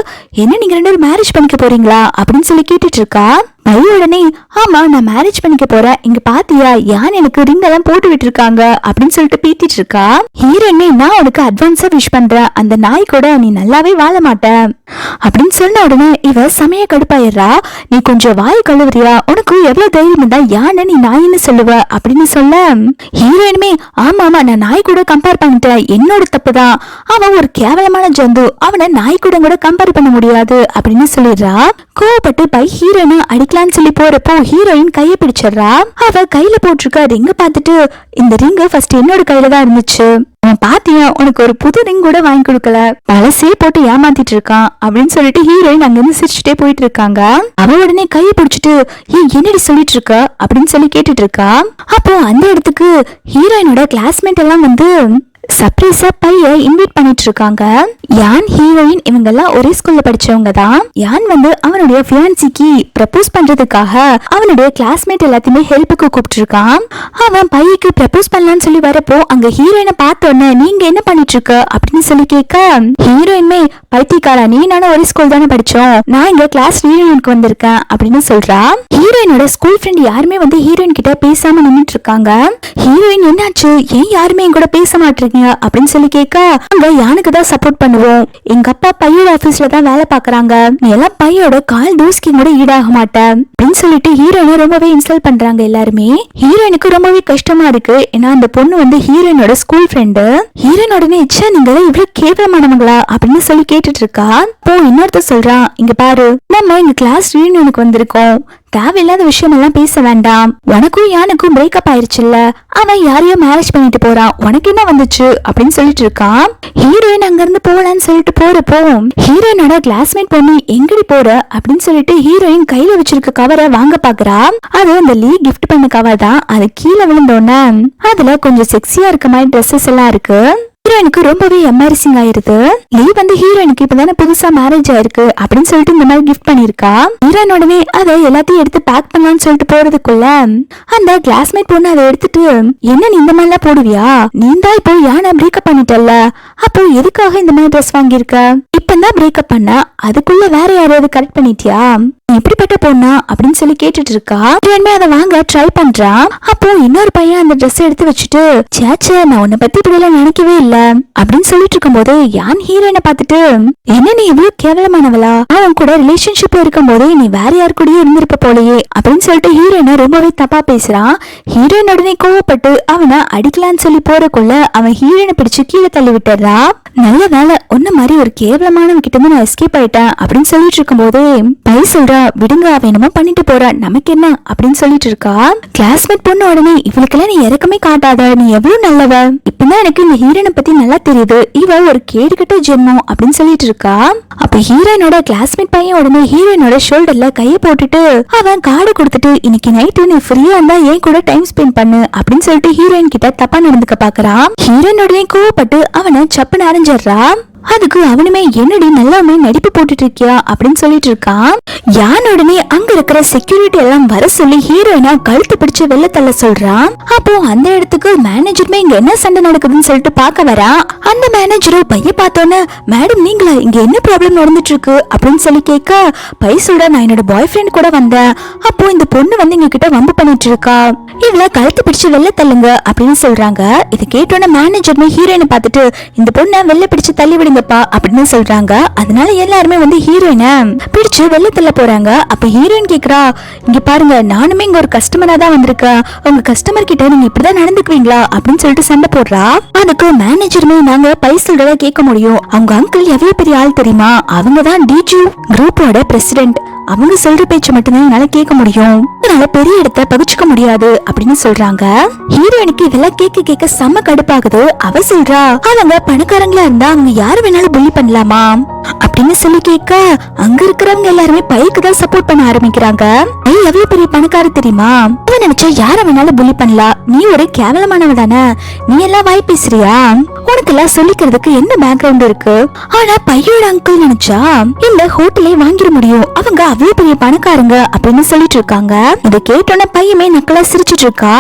Speaker 1: என்ன நீங்க 2 பேரும் மேரேஜ் பண்ணிக்க போறீங்களா அப்படின்னு சொல்லி கேட்டுட்டு இருக்கா. பைய உடனே ஆமா நான் மேரேஜ் பண்ணிக்க போறேன், இங்க பாத்தியா யான் எனக்கு ரிங் எல்லாம் போட்டு விட்டு இருக்காங்க அப்படின்னு சொல்லிட்டு பீத்திட்டு இருக்கா. ஹீரோயினே நான் உனக்கு அட்வான்ஸா விஷ் பண்றேன், அந்த நாய் கூட நீ நல்லாவே வாழ மாட்ட அப்படின்னு சொன்ன உடனே இவ சமய கடுப்பாயிடுறா. நீ கொஞ்சம் வாய் கழுவுறியா, உனக்கு எவ்வளவு தைரியம் இருந்தா யானை நீ நாயின்னு சொல்லுவ அப்படின்னு சொல்ல, ஹீரோயினுமே ஆமா ஆமா நான் நாய் கூட கம்பேர் பண்ணிட்டேன், என்னோட தப்புதான், அவன் ஒரு கேவலமான ஜந்து, அவனை நாய் கூட கம்பேர் பண்ண முடியாது அப்படின்னு சொல்லிடுறா. கோவப்பட்டு பை ஹீரோயினை அடிக்கலான்னு சொல்லி போறப்போ ஹீரோயின் கையை பிடிச்சிடுறா. அவ கையில போட்டிருக்க ரிங்க பார்த்துட்டு இந்த ரிங்க ஃபர்ஸ்ட் என்னோட கையில தான் இருந்துச்சு, அவன் பாத்தியா உனக்கு ஒரு புது ரிங் கூட வாங்கி கொடுக்கல, பழசே போட்டு ஏமாத்திட்டு இருக்கான் அப்படின்னு சொல்லிட்டு ஹீரோயின் அங்க இருந்து சிரிச்சுட்டே போயிட்டு இருக்காங்க. அவ உடனே கையை பிடிச்சிட்டு ஏன் என்னடி சொல்லிட்டு இருக்க அப்படின்னு சொல்லி கேட்டுட்டு இருக்கா. அப்போ அந்த இடத்துக்கு ஹீரோயினோட கிளாஸ்மேட் எல்லாம் வந்து சர்ப்ரைஸா பைய இன்வைட் பண்ணிட்டு இருக்காங்க. யான் ஹீரோயின் இவங்க எல்லாம் ஒரே ஸ்கூல்ல படிச்சவங்க தான். யான் வந்து அவனுடைய ஃபியான்சிக்கு ப்ரப்போஸ் பண்றதுக்காக அவனுடைய கிளாஸ்மேட் எல்லாத்தையுமே ஹெல்ப்புக்கு கூப்பிட்டு இருக்கான். அவன் பையக்கு ப்ரப்போஸ் பண்ணலான்னு சொல்லி வரப்போ அங்க ஹீரோயினை பார்த்தோன்னே நீங்க என்ன பண்ணிட்டு இருக்க அப்படின்னு சொல்லி கேட்க, ஹீரோயின்மே பைத்தியக்காரா நீ நானும் ஒரே ஸ்கூல் தானே படிச்சோம், நான் இங்க கிளாஸ் ரீயூனியனுக்கு வந்திருக்கேன் அப்படின்னு சொல்றா. ஹீரோயினோட ஸ்கூல் ஃப்ரெண்ட் யாருமே வந்து ஹீரோயின் கிட்ட பேசாம நின்னுட்டு இருக்காங்க. ஹீரோயின் என்னாச்சு ஏன் யாருமே என் கூட பேச மாட்டீங்க அப்படின்னு சொல்லி கேட்க, அங்க யானுக்கு தான் சப்போர்ட் பண்ணுவோம், எங்க அப்பா பையோட ஆபீஸ்ல தான் வேலை பாக்குறாங்க, நீ எல்லாம் பையோட கால் தூஸ்கி கூட ஈடாக மாட்டேன் அப்படின்னு சொல்லிட்டு ஹீரோயினை ரொம்பவே இன்சல்ட் பண்றாங்க எல்லாருமே. ஹீரோயினுக்கு ரொம்பவே கஷ்டமா இருக்கு, ஏன்னா அந்த பொண்ணு வந்து ஹீரோயினோட ஸ்கூல் ஃப்ரெண்டு. ஹீரோயினோட இச்சா நீங்க இவ்வளவு கேவலமானவங்களா அப்படின்னு சொல்லி கேட்டுட்டு இருக்கா. இப்போ இன்னொருத்த சொல்றான், இங்க பாரு நம்ம இங்க கிளாஸ் ரீயூனியனுக்கு வந்திருக்கோம், தேவையில்லாத விஷயம் எல்லாம் பேச வேண்டாம், உனக்கும் யானுக்கும் பிரேக்கப் ஆயிருச்சுல்ல, அவன் யாரையோ மேரேஜ் பண்ணிட்டு போறான், உனக்கு என்ன வந்துச்சு அப்படின்னு சொல்லிட்டு இருக்கான். ஹீரோயின் அங்க இருந்து போலான்னு சொல்லிட்டு போறப்போ ஹீரோயினோட கிளாஸ்மேட் பொண்ணு எங்கடி போற அப்படின்னு சொல்லிட்டு ஹீரோயின் கையில வச்சிருக்க கவரை வாங்க பாக்குறா. அது அந்த லீ கிஃப்ட் பண்ண கவர் தான். அது கீழே விழுந்தோன்னு அதுல கொஞ்சம் செக்ஸியா இருக்க மாதிரி ட்ரெஸ்ஸஸ் எல்லாம் இருக்கு. ஹீரோயினுக்கு ரொம்பவே எம்பாரசிங் ஆயிருது. லீ வந்து ஹீரோயினுக்கு இப்பதானே புதுசா மேரேஜ் ஆயிருக்கு அப்படின்னு சொல்லிட்டு இந்த மாதிரி கிஃப்ட் பண்ணிருக்கா. ஹீரோயினோடனே அதை எல்லாத்தையும் எடுத்து பேக் பண்ணலாம்னு சொல்லிட்டு போறதுக்குள்ள அந்த கிளாஸ்மேட் பொண்ணு அதை எடுத்துட்டு என்ன நீ இந்த மாதிரி எல்லாம் போடுவியா, நீ தான் இப்போ யானை பிரேக்கப் பண்ணிட்டல்ல, அப்போ எதுக்காக இந்த மாதிரி ட்ரெஸ் வாங்கியிருக்க, இப்பதான் பிரேக்கப் பண்ண அதுக்குள்ள வேற யாரையாவது கரெக்ட் பண்ணிட்டியா, எப்படிப்பட்ட பொண்ணா அப்படின்னு சொல்லி கேட்டுட்டு இருக்கா. அதை வாங்க ட்ரை பண்றான். அப்போ இன்னொரு பையன் அந்த ட்ரெஸ் எடுத்து வச்சுட்டு சேச்சே நான் உன்னை பத்தி இப்படி எல்லாம் நினைக்கவே இல்ல, அப்படின்னு சொல்லிட்டு இருக்கும்போது யான் ஹீரோயினை பார்த்துட்டு, என்ன நீ இவ்வளவு கேவலமானவளா, அவன் கூட ரிலேஷன்ஷிப்ல இருக்கும் போதே நீ வேற யாரு கூடயே இருந்திருப்ப போலயே அப்படின்னு சொல்லிட்டு ஹீரோயினை ரொம்பவே தப்பா பேசுறான். ஹீரோயின் உடனே கோவப்பட்டு அவனை அடிக்கலான்னு சொல்லி போறக்குள்ள அவன் ஹீரோயினை பிடிச்சு கீழே தள்ளி விட்டுறா. நல்ல வேலை ஒன்ன மாதிரி ஒரு கேவலமானவன் கிட்ட இருந்து நான் எஸ்கேப் ஆயிட்டேன் அப்படின்னு சொல்லிட்டு இருக்கும் போதே பை சொல்றா, விடுங்க அவ என்னமோ பண்ணிட்டு போறா, நமக்கு என்ன அப்படின்னு சொல்லிட்டு இருக்கா. கிளாஸ்மேட் பொண்ணு உடனே, இவளுக்கெல்லாம் நீ இறக்கமே காட்டாத, நீ எவ்வளவு நல்லவ, இப்பதான் எனக்கு இந்த ஹீரோயினை பத்தி நல்லா தெரியுது, இவ ஒரு கேடுகட்ட ஜென்மம் அப்படின்னு சொல்லிட்டு இருக்கா. அப்ப ஹீரோயினோட கிளாஸ்மேட் பையன் உடனே ஹீரோயினோட ஷோல்டர்ல கைய போட்டுட்டு அவன் கார்டு கொடுத்துட்டு, இன்னைக்கு நைட்டு நீ ஃப்ரீயா இருந்தா ஏன் கூட டைம் ஸ்பெண்ட் பண்ணு அப்படின்னு சொல்லிட்டு ஹீரோயின் கிட்ட தப்பா நடந்துக்க பாக்குறான். ஹீரோயினோடய கோவப்பட்டு அவனை சப்புன்னு அரைஞ்சிடுறா. அதுக்கு அவனுமே, என்னடி நல்லாமே நடிப்பு போட்டுட்டு இருக்கியா அப்படின்னு சொல்லிட்டு இருக்கான். யான் உடனே அங்க இருக்கிற செக்யூரிட்டி எல்லாம் வர சொல்லி ஹீரோயினா கழுத்து பிடிச்சு வெளில தள்ள சொல்றான். அப்போ அந்த இடத்துக்கு மேனேஜருமே இங்க என்ன சண்டை நடக்குதுன்னு சொல்லிட்டு பாக்க வரா. அந்த மேனேஜரும் பைய பார்த்தோன்னே, மேடம் நீங்களா, இங்க என்ன ப்ராப்ளம் நடந்துட்டு இருக்கு அப்படின்னு சொல்லி கேட்க, பை சொல்ற, நான் என்னோட பாய் ஃப்ரெண்ட் கூட வந்தேன், அப்போ இந்த பொண்ணு வந்து எங்க கிட்ட வம்பு பண்ணிட்டு இருக்கா, இவள கழுத்து பிடிச்சு வெளில தள்ளுங்க அப்படின்னு சொல்றாங்க. இதை கேட்டோன்னே மேனேஜருமே ஹீரோயினை பார்த்துட்டு, இந்த பொண்ணை வெளில பிடிச்சு தள்ளி விடுங்கப்பா அப்படின்னு சொல்றாங்க. அதனால எல்லாருமே வந்து ஹீரோயினை பிடிச்சு வெளில தள்ள போறாங்க. அப்ப ஹீரோயின் கேக்குறா, இங்க பாருங்க, நானுமே இங்க ஒரு கஸ்டமரா தான் வந்திருக்கேன், உங்க கஸ்டமர் கிட்ட நீங்க இப்படிதான் நடந்துக்குவீங்களா அப்படின்னு சொல்லிட்டு சண்டை போடுறா. அதுக்கு மேனேஜருமே, நாங்க பை சொல்றத கேட்க முடியும், அவங்க அங்கிள் எவ்வளவு பெரிய ஆள் தெரியுமா, அவங்க தான் டிஜு குரூப்போட பிரசிடென்ட், அவங்க சொல்ற பேச்சு மட்டும்தான் என்னால கேட்க முடியும், அதனால பெரிய இடத்தை பகிச்சுக்க முடியாது அப்படின்னு சொல்றாங்க. ஹீரோயினுக்கு இதெல்லாம் கேட்க கேட்க செம்ம கடுப்பாகுது. அவ சொல்றா, அவங்க பணக்காரங்களா இருந்தா அவங்க யாரு வேணாலும் புள்ளி பண்ணலாமா அப்படின்னு சொல்லி கேட்க, அங்க இருக்கிறவங்க எல்லாருமே பைக்கு தான் சப்போர்ட் பண்ண ஆரம்பிக்கிறாங்க. பை எவ்வளவு பெரிய பணக்கார தெரியுமா, நினைச்சா யார வேணாலும் புள்ளி பண்ணலாம், நீ ஒரு கேவலமானவ தானே, நீ எல்லாம் வாய் பேசுறியா, உனக்கு எல்லாம் சொல்லிக்கிறதுக்கு என்ன பேக்ரவுண்ட் இருக்கு, ஆனா பையோட அங்கிள் நினைச்சா இந்த ஹோட்டலே வாங்கிட முடியும், அவங்க அவ்வளவு பெரிய பணக்காரங்க அப்படின்னு சொல்லிட்டு இருக்காங்க. இதை கேட்டோன்னே பையமே நக்கலா சிரிச்சிட்டு இருக்கா.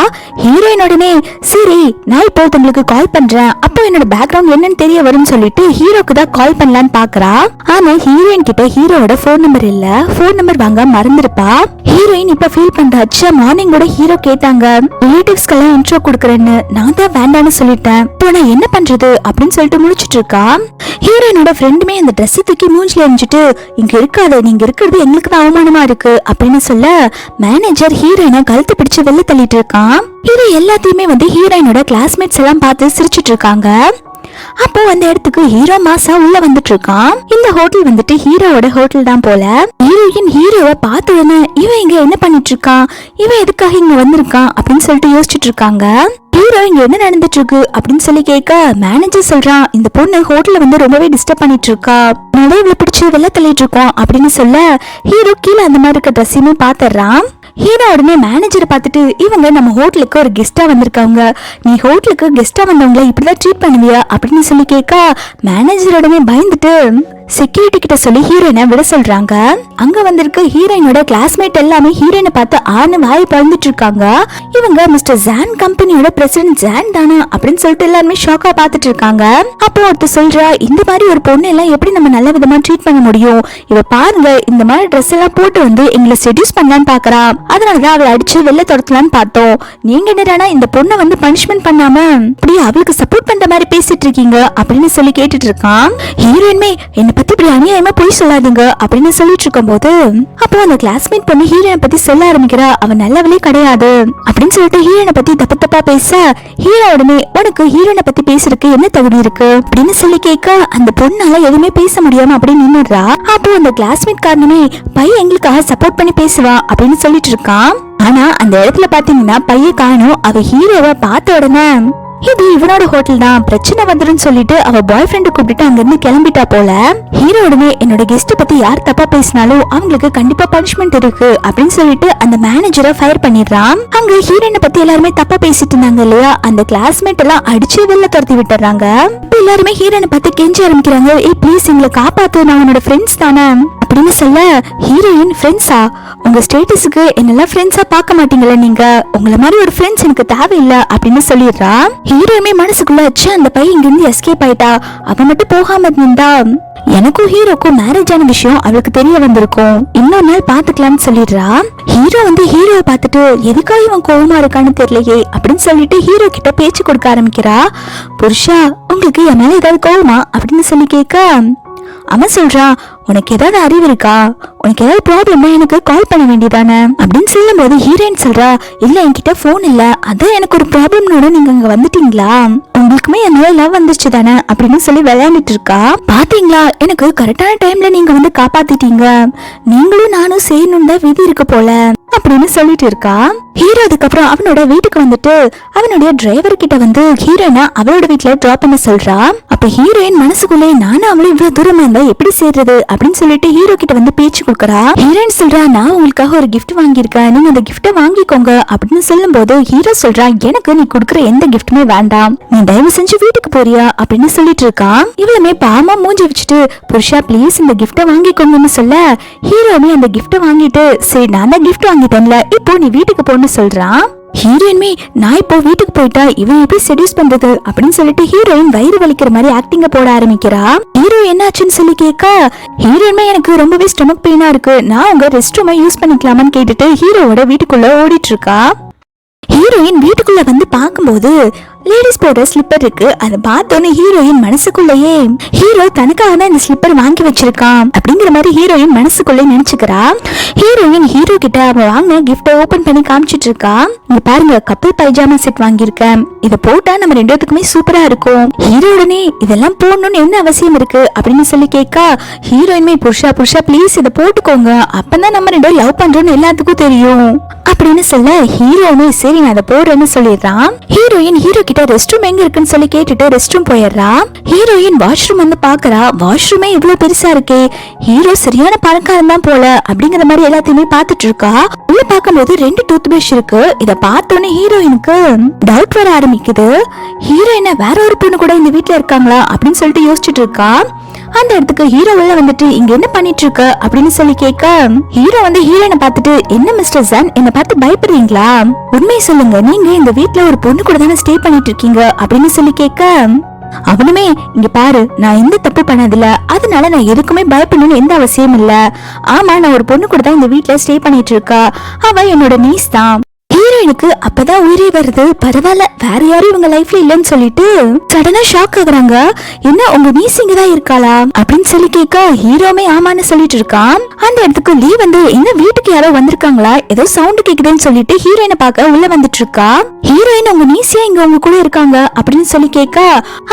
Speaker 1: ஹீரோயின் உடனே, சரி நான் இப்போ உங்களுக்கு கால் பண்றேன், அப்போ என்னோட பேக்ரவுண்ட் என்னன்னு தெரிய வரும்னு சொல்லிட்டு ஹீரோக்கு தான் கால் பண்ணலான்னு பாக்குறா. ஆனா ஹீரோயின் கிட்ட ஹீரோட போன் நம்பர் இல்ல, போன் நம்பர் வாங்க மறந்துருப்பா. ஹீரோயின் இப்ப ஃபீல் பண்றாச்சு. மார்னிங் கூட ஹீரோ கேட்டாங்க ரிலேட்டிவ்ஸ்க்கெல்லாம் இன்ட்ரோ கொடுக்கறேன்னு, நான் தான் வேண்டான்னு சொல்லிட்டேன், இப்போ நான் என்ன பண்றது அப்படின்னு சொல்லிட்டு முடிச்சிட்டு இருக்கா. ஹீரோயினோட ஃப்ரெண்டுமே அந்த ட்ரெஸ் தூக்கி மூஞ்சில எரிஞ்சிட்டு, இங்க இருக்காது, நீங்க இருக்கிறது எங்களுக்கு தான் அவமானமா இருக்கு அப்படின்னு சொல்ல, மேனேஜர் ஹீரோயினை கழுத்து பிடிச்சு வெளில தள்ளிட்டு இருக்கான். இது எல்லாத்தையுமே வந்து ஹீரோயினோட கிளாஸ்மேட்ஸ் எல்லாம் பார்த்து சிரிச்சிட்டு இருக்காங்க. அப்போ அந்த இடத்துக்கு ஹீரோ மாசா உள்ள வந்துட்டு இருக்கான். இந்த ஹோட்டல் வந்துட்டு ஹீரோவோட ஹோட்டல் தான் போல. ஹீரோயின் ஹீரோவை பார்த்த உடனே, இவன் இங்க என்ன பண்ணிட்டு இருக்கான், இவன் எதுக்காக இங்க வந்திருக்கான் அப்படின்னு சொல்லிட்டு யோசிச்சுட்டு இருக்காங்க. ஹீரோ இங்க என்ன நடந்துட்டு இருக்கு அப்படின்னு சொல்லி கேட்க, மேனேஜர் சொல்றான், இந்த பொண்ணு ஹோட்டல்ல வந்து ரொம்பவே டிஸ்டர்ப் பண்ணிட்டு இருக்கா, நடுவுல பிடிச்சு வெளில தள்ளிட்டு இருக்கோம் அப்படின்னு சொல்ல, ஹீரோ கீழே அந்த மாதிரி இருக்க ட்ரெஸ்ஸையுமே பாத்துறான். ஹீரோ உடனே மேனேஜரை பார்த்துட்டு, இவங்க நம்ம ஹோட்டலுக்கு ஒரு கெஸ்டா வந்திருக்காங்க, நீ ஹோட்டலுக்கு கெஸ்டா வந்தவங்களை இப்படிதான் ட்ரீட் பண்ணுவியா அப்படின்னு சொல்லி கேட்க, மேனேஜர் உடனே பயந்துட்டு செக்யூரிட்டி கிட்ட சொல்லி ஹீரோயினை விட சொல்றாங்க. அங்க வந்திருக்க ஹீரோயினோட கிளாஸ்மேட் எல்லாமே ஹீரோயினை பார்த்து ஆன வாய் பறந்துட்டு இருக்காங்க. இவங்க மிஸ்டர் ஜான் கம்பெனியோட பிரசிடென்ட் ஜான் தானா அப்படின்னு சொல்லிட்டு எல்லாருமே ஷாக்கா பாத்துட்டு இருக்காங்க. அப்போ ஒருத்தர் சொல்றா, இந்த மாதிரி ஒரு பொண்ணு எல்லாம் எப்படி நம்ம நல்ல விதமா ட்ரீட் பண்ண முடியும், இவ பாருங்க இந்த மாதிரி ட்ரெஸ் எல்லாம் போட்டு வந்து எங்களை செடியூஸ் பண்ணலான்னு பாக்குறா, அதனாலதான் அவளை அடிச்சு வெளில துரத்தலான்னு பார்த்தோம், நீங்க என்னடா இந்த பொண்ணை வந்து பனிஷ்மெண்ட் பண்ணாம இப்படி அவளுக்கு சப்போர்ட் பண்ற மாதிரி பேசிட்டு இருக்கீங்க அப்படின்னு சொல்லி கேட்டுட்டு இருக்கான். ஹீரோயின்மே, என்ன பத்தி இப்படி அநியாயமா போய் சொல்லாதீங்க அப்படின்னு சொல்லிட்டு இருக்கும் போது, அப்போ அந்த கிளாஸ்மேட் பொண்ணு ஹீரோயினை பத்தி சொல்ல ஆரம்பிக்கிறா, அவன் நல்லவளே கிடையாது அப்படின்னு சொல்லிட்டு ஹீரோயினை பத்தி தப்பு தப்பா பேச, ஹீரோ உடனே, உனக்கு ஹீரோயினை பத்தி பேசுறதுக்கு என்ன தகுதி இருக்கு அப்படின்னு சொல்லி கேட்க, அந்த பொண்ணால எதுவுமே பேச முடியாம அப்படின்னு நின்னுடுறா. அப்போ அந்த கிளாஸ்மேட் காரணமே, பையன் எங்களுக்காக சப்போர்ட் பண்ணி பேசுவா அப்படின்னு சொல்லிட்டு இருக்கான். ஆனா அந்த இடத்துல பாத்தீங்கன்னா பையன் காணும். அவ ஹீரோவை பார்த்த உடனே, இது இவனோட ஹோட்டல் தான், பிரச்சனை வந்துடும் சொல்லிட்டு அவ பாய் ஃப்ரெண்ட் கூப்பிட்டு அங்க இருந்து கிளம்பிட்டா போல. ஹீரோ உடனே, என்னோட கெஸ்ட் பத்தி யார் தப்பா பேசினாலும் அவங்களுக்கு கண்டிப்பா பனிஷ்மெண்ட் இருக்கு அப்படின்னு சொல்லிட்டு அந்த மேனேஜரை ஃபயர் பண்ணிடுறான். அங்க ஹீரோயினை பத்தி எல்லாருமே தப்பா பேசிட்டு இருந்தாங்க இல்லையா, அந்த கிளாஸ்மேட் எல்லாம் அடிச்சு வெளில துரத்தி விட்டுறாங்க. எல்லாருமே ஹீரோயினை பத்தி கெஞ்சி ஆரம்பிக்கிறாங்க, ஏய் ப்ளீஸ் எங்களை காப்பாத்து, நான் உன்னோட ஃப்ரெண்ட்ஸ் தானே. அப்ப அப்படின்னு சொல்ல ஹீரோயின் ஃப்ரெண்ட்ஸா, உங்க ஸ்டேட்டஸுக்கு என்னெல்லாம் ஃப்ரெண்ட்ஸா பார்க்க மாட்டீங்களா நீங்க, உங்களை மாதிரி ஒரு ஃப்ரெண்ட்ஸ் எனக்கு தேவையில்லை அப்படின்னு சொல்லிடுறா. ஹீரோயுமே மனசுக்குள்ள வச்சு அந்த பையன் இங்க இருந்து எஸ்கேப் ஆயிட்டா, அவன் மட்டும் போகாம இருந்தா எனக்கும் ஹீரோக்கும் மேரேஜ் ஆன விஷயம் அவளுக்கு தெரிய வந்திருக்கும், இன்னொரு நாள் பாத்துக்கலாம்னு சொல்லிடுறா. ஹீரோ ஹீரோவை பார்த்துட்டு எதுக்காக இவன் கோவமா இருக்கான்னு தெரியலையே அப்படின்னு சொல்லிட்டு ஹீரோ கிட்ட பேச்சு கொடுக்க ஆரம்பிக்கிறா. புருஷா, உங்களுக்கு என் மேல ஏதாவது கோவமா அப்படின்னு சொல்லி கேட்க அவன் சொல்றான், உனக்கு ஏதாவது அறிவு இருக்கா, உனக்கு ஏதாவது ப்ராப்ளம்னா எனக்கு கால் பண்ண வேண்டியதானே அப்படின்னு சொல்லும் போது ஹீரோயின் சொல்றா, இல்ல என்கிட்ட போன் இல்ல, அதான் எனக்கு ஒரு ப்ராப்ளம்னோட நீங்க அங்க வந்துட்டீங்களா, உங்களுக்குமே என் மேல லவ் வந்துச்சு தானே அப்படின்னு சொல்லி விளையாண்டுட்டு இருக்கா. பாத்தீங்களா, எனக்கு கரெக்டான டைம்ல நீங்க காப்பாத்திட்டீங்க, நீங்களும் நானும் செய்யணும் தான் விதி இருக்கு போல அப்படின்னு சொல்லிட்டு இருக்கா. ஹீரோ அதுக்கப்புறம் அவனோட வீட்டுக்கு வந்துட்டு அவனுடைய டிரைவர் கிட்ட ஹீரோயினை அவளோட வீட்டுல டிராப் பண்ண சொல்றா. அப்ப ஹீரோயின் மனசுக்குள்ளே நானும் அவளும் இவ்வளவு தூரமா இருந்தா எப்படி சேர்றது அப்படின்னு சொல்லிட்டு ஹீரோ கிட்ட பேச்சு கொடுக்கறா. ஹீரோயின் சொல்றா, நான் உங்களுக்காக ஒரு கிஃப்ட் வாங்கியிருக்கேன், நீங்க அந்த கிஃப்ட வாங்கிக்கோங்க அப்படின்னு சொல்லும் போது ஹீரோ சொல்றா, எனக்கு நீ கொடுக்குற எந்த கிஃப்ட்டுமே வேண்டாம், நீ தயவு செஞ்சு வீட்டுக்கு போறியா அப்படின்னு சொல்லிட்டு இருக்கான். இவளுமே பாமா மூஞ்சி வச்சுட்டு, புருஷா ப்ளீஸ் இந்த கிஃப்ட வாங்கிக்கோங்கன்னு சொல்ல ஹீரோமே அந்த கிஃப்ட வாங்கிட்டு, சரி நான் தான் கிஃப்ட் வாங்கிட்டேன்ல, இப்போ நீ வீட்டுக்கு போன்னு சொல்றான். ஹீரோயின்மே நான் இப்போ வீட்டுக்கு போயிட்டா இவன் எப்படி செடியூஸ் பண்றது அப்படின்னு சொல்லிட்டு ஹீரோயின் வயிறு வலிக்கிற மாதிரி ஆக்டிங்க போட ஆரம்பிக்கிறா. ஹீரோ என்னாச்சுன்னு சொல்லி கேட்க ஹீரோயின்மே எனக்கு ரொம்பவே ஸ்டொமக் பெயினா இருக்கு, நான் உங்க ரெஸ்ட் ரூமை யூஸ் பண்ணிக்கலாமான்னு கேட்டுட்டு ஹீரோவோட வீட்டுக்குள்ள ஓடிட்டு இருக்கா. ஹீரோயின் வீட்டுக்குள்ள பாக்கும்போது லேடிஸ் போடுற ஸ்லிப்பர் இருக்கு. அதை பார்த்தோன்னு ஹீரோயின் மனசுக்குள்ளேயே ஹீரோ தனக்காக தான் இந்த ஸ்லிப்பர் வாங்கி வச்சிருக்கான் அப்படிங்கிற மாதிரி ஹீரோயின் மனசுக்குள்ளே நினைச்சுக்கிறா. ஹீரோயின் ஹீரோ கிட்ட அவ வாங்கின கிஃப்ட ஓபன் பண்ணி காமிச்சிட்டு இருக்கா. இங்க பாருங்க, கப்பல் பைஜாமா செட் வாங்கியிருக்கேன், இதை போட்டா நம்ம ரெண்டு பேத்துக்குமே சூப்பரா இருக்கும். ஹீரோ உடனே இதெல்லாம் போடணும்னு என்ன அவசியம் இருக்கு அப்படின்னு சொல்லி கேட்கா ஹீரோயின்மே, புருஷா புருஷா ப்ளீஸ் இதை போட்டுக்கோங்க, அப்பதான் நம்ம ரெண்டு லவ் பண்றோம்னு எல்லாத்துக்கும் தெரியும் அப்படின்னு சொல்ல ஹீரோனே சரி நான் அதை போடுறேன்னு சொல்லிடுறான். ஹீரோயின் ஹீரோ கிட்ட ரெஸ்ட் ரூம் எங்க இருக்குன்னு சொல்லி கேட்டுட்டு ரெஸ்ட் ரூம் போயிடுறா. ஹீரோயின் வாஷ்ரூம் பாக்குறா, வாஷ்ரூமே இவ்வளவு பெருசா இருக்கே, ஹீரோ சரியான பணக்காரன் தான் போல அப்படிங்கிற மாதிரி எல்லாத்தையுமே பாத்துட்டு இருக்கா. உள்ள பாக்கும்போது 2 டூத் பிரஷ் இருக்கு. இத பார்த்தோன்னே ஹீரோயினுக்கு டவுட் வர ஆரம்பிக்குது, ஹீரோயினை வேற ஒரு பொண்ணு கூட இந்த வீட்டுல இருக்காங்களா அப்படின்னு சொல்லிட்டு யோசிச்சுட்டு இருக்கா. அந்த இடத்துக்கு ஹீரோ இங்க என்ன பண்ணிட்டு இருக்க அப்படின்னு சொல்லி கேட்க ஹீரோ ஹீரோயினை பார்த்துட்டு, என்ன மிஸ்டர் ஜான் என்ன பார்த்து பயப்படுறீங்களா, உண்மையை சொல்லுங்க, நீங்க இந்த வீட்டுல ஒரு பொண்ணு கூட தானே ஸ்டே பண்ணிட்டு இருக்கீங்க அப்படின்னு சொல்லி கேட்க அவனுமே, இங்க பாரு நான் எந்த தப்பு பண்ணதில்ல, அதனால நான் எதுக்குமே பயப்படணும்னு எந்த அவசியம் இல்ல, ஆமா நான் ஒரு பொண்ணு கூட தான் இந்த வீட்டுல ஸ்டே பண்ணிட்டு இருக்கா, அவ என்னோட நீஸ் தான். ஹீரோயினுக்கு அப்பதான் உயிரே வருது, பரவாயில்ல வேற யாரும் இவங்க லைஃப்ல இல்லன்னு சொல்லிட்டு சடனா ஷாக் ஆகுறாங்க. என்ன உங்க நீஸ் இங்கதான் இருக்காளா அப்படின்னு சொல்லி கேட்க ஹீரோமே ஆமான்னு சொல்லிட்டு இருக்கான். அந்த இடத்துக்கு லீ என்ன வீட்டுக்கு யாரோ வந்திருக்காங்களா, ஏதோ சவுண்ட் கேக்குதுன்னு சொல்லிட்டு ஹீரோயினை பார்க்க உள்ள வந்துட்டு இருக்கா. ஹீரோயின் உங்க நீசியா இங்க உங்க கூட இருக்காங்க அப்படின்னு சொல்லி கேட்க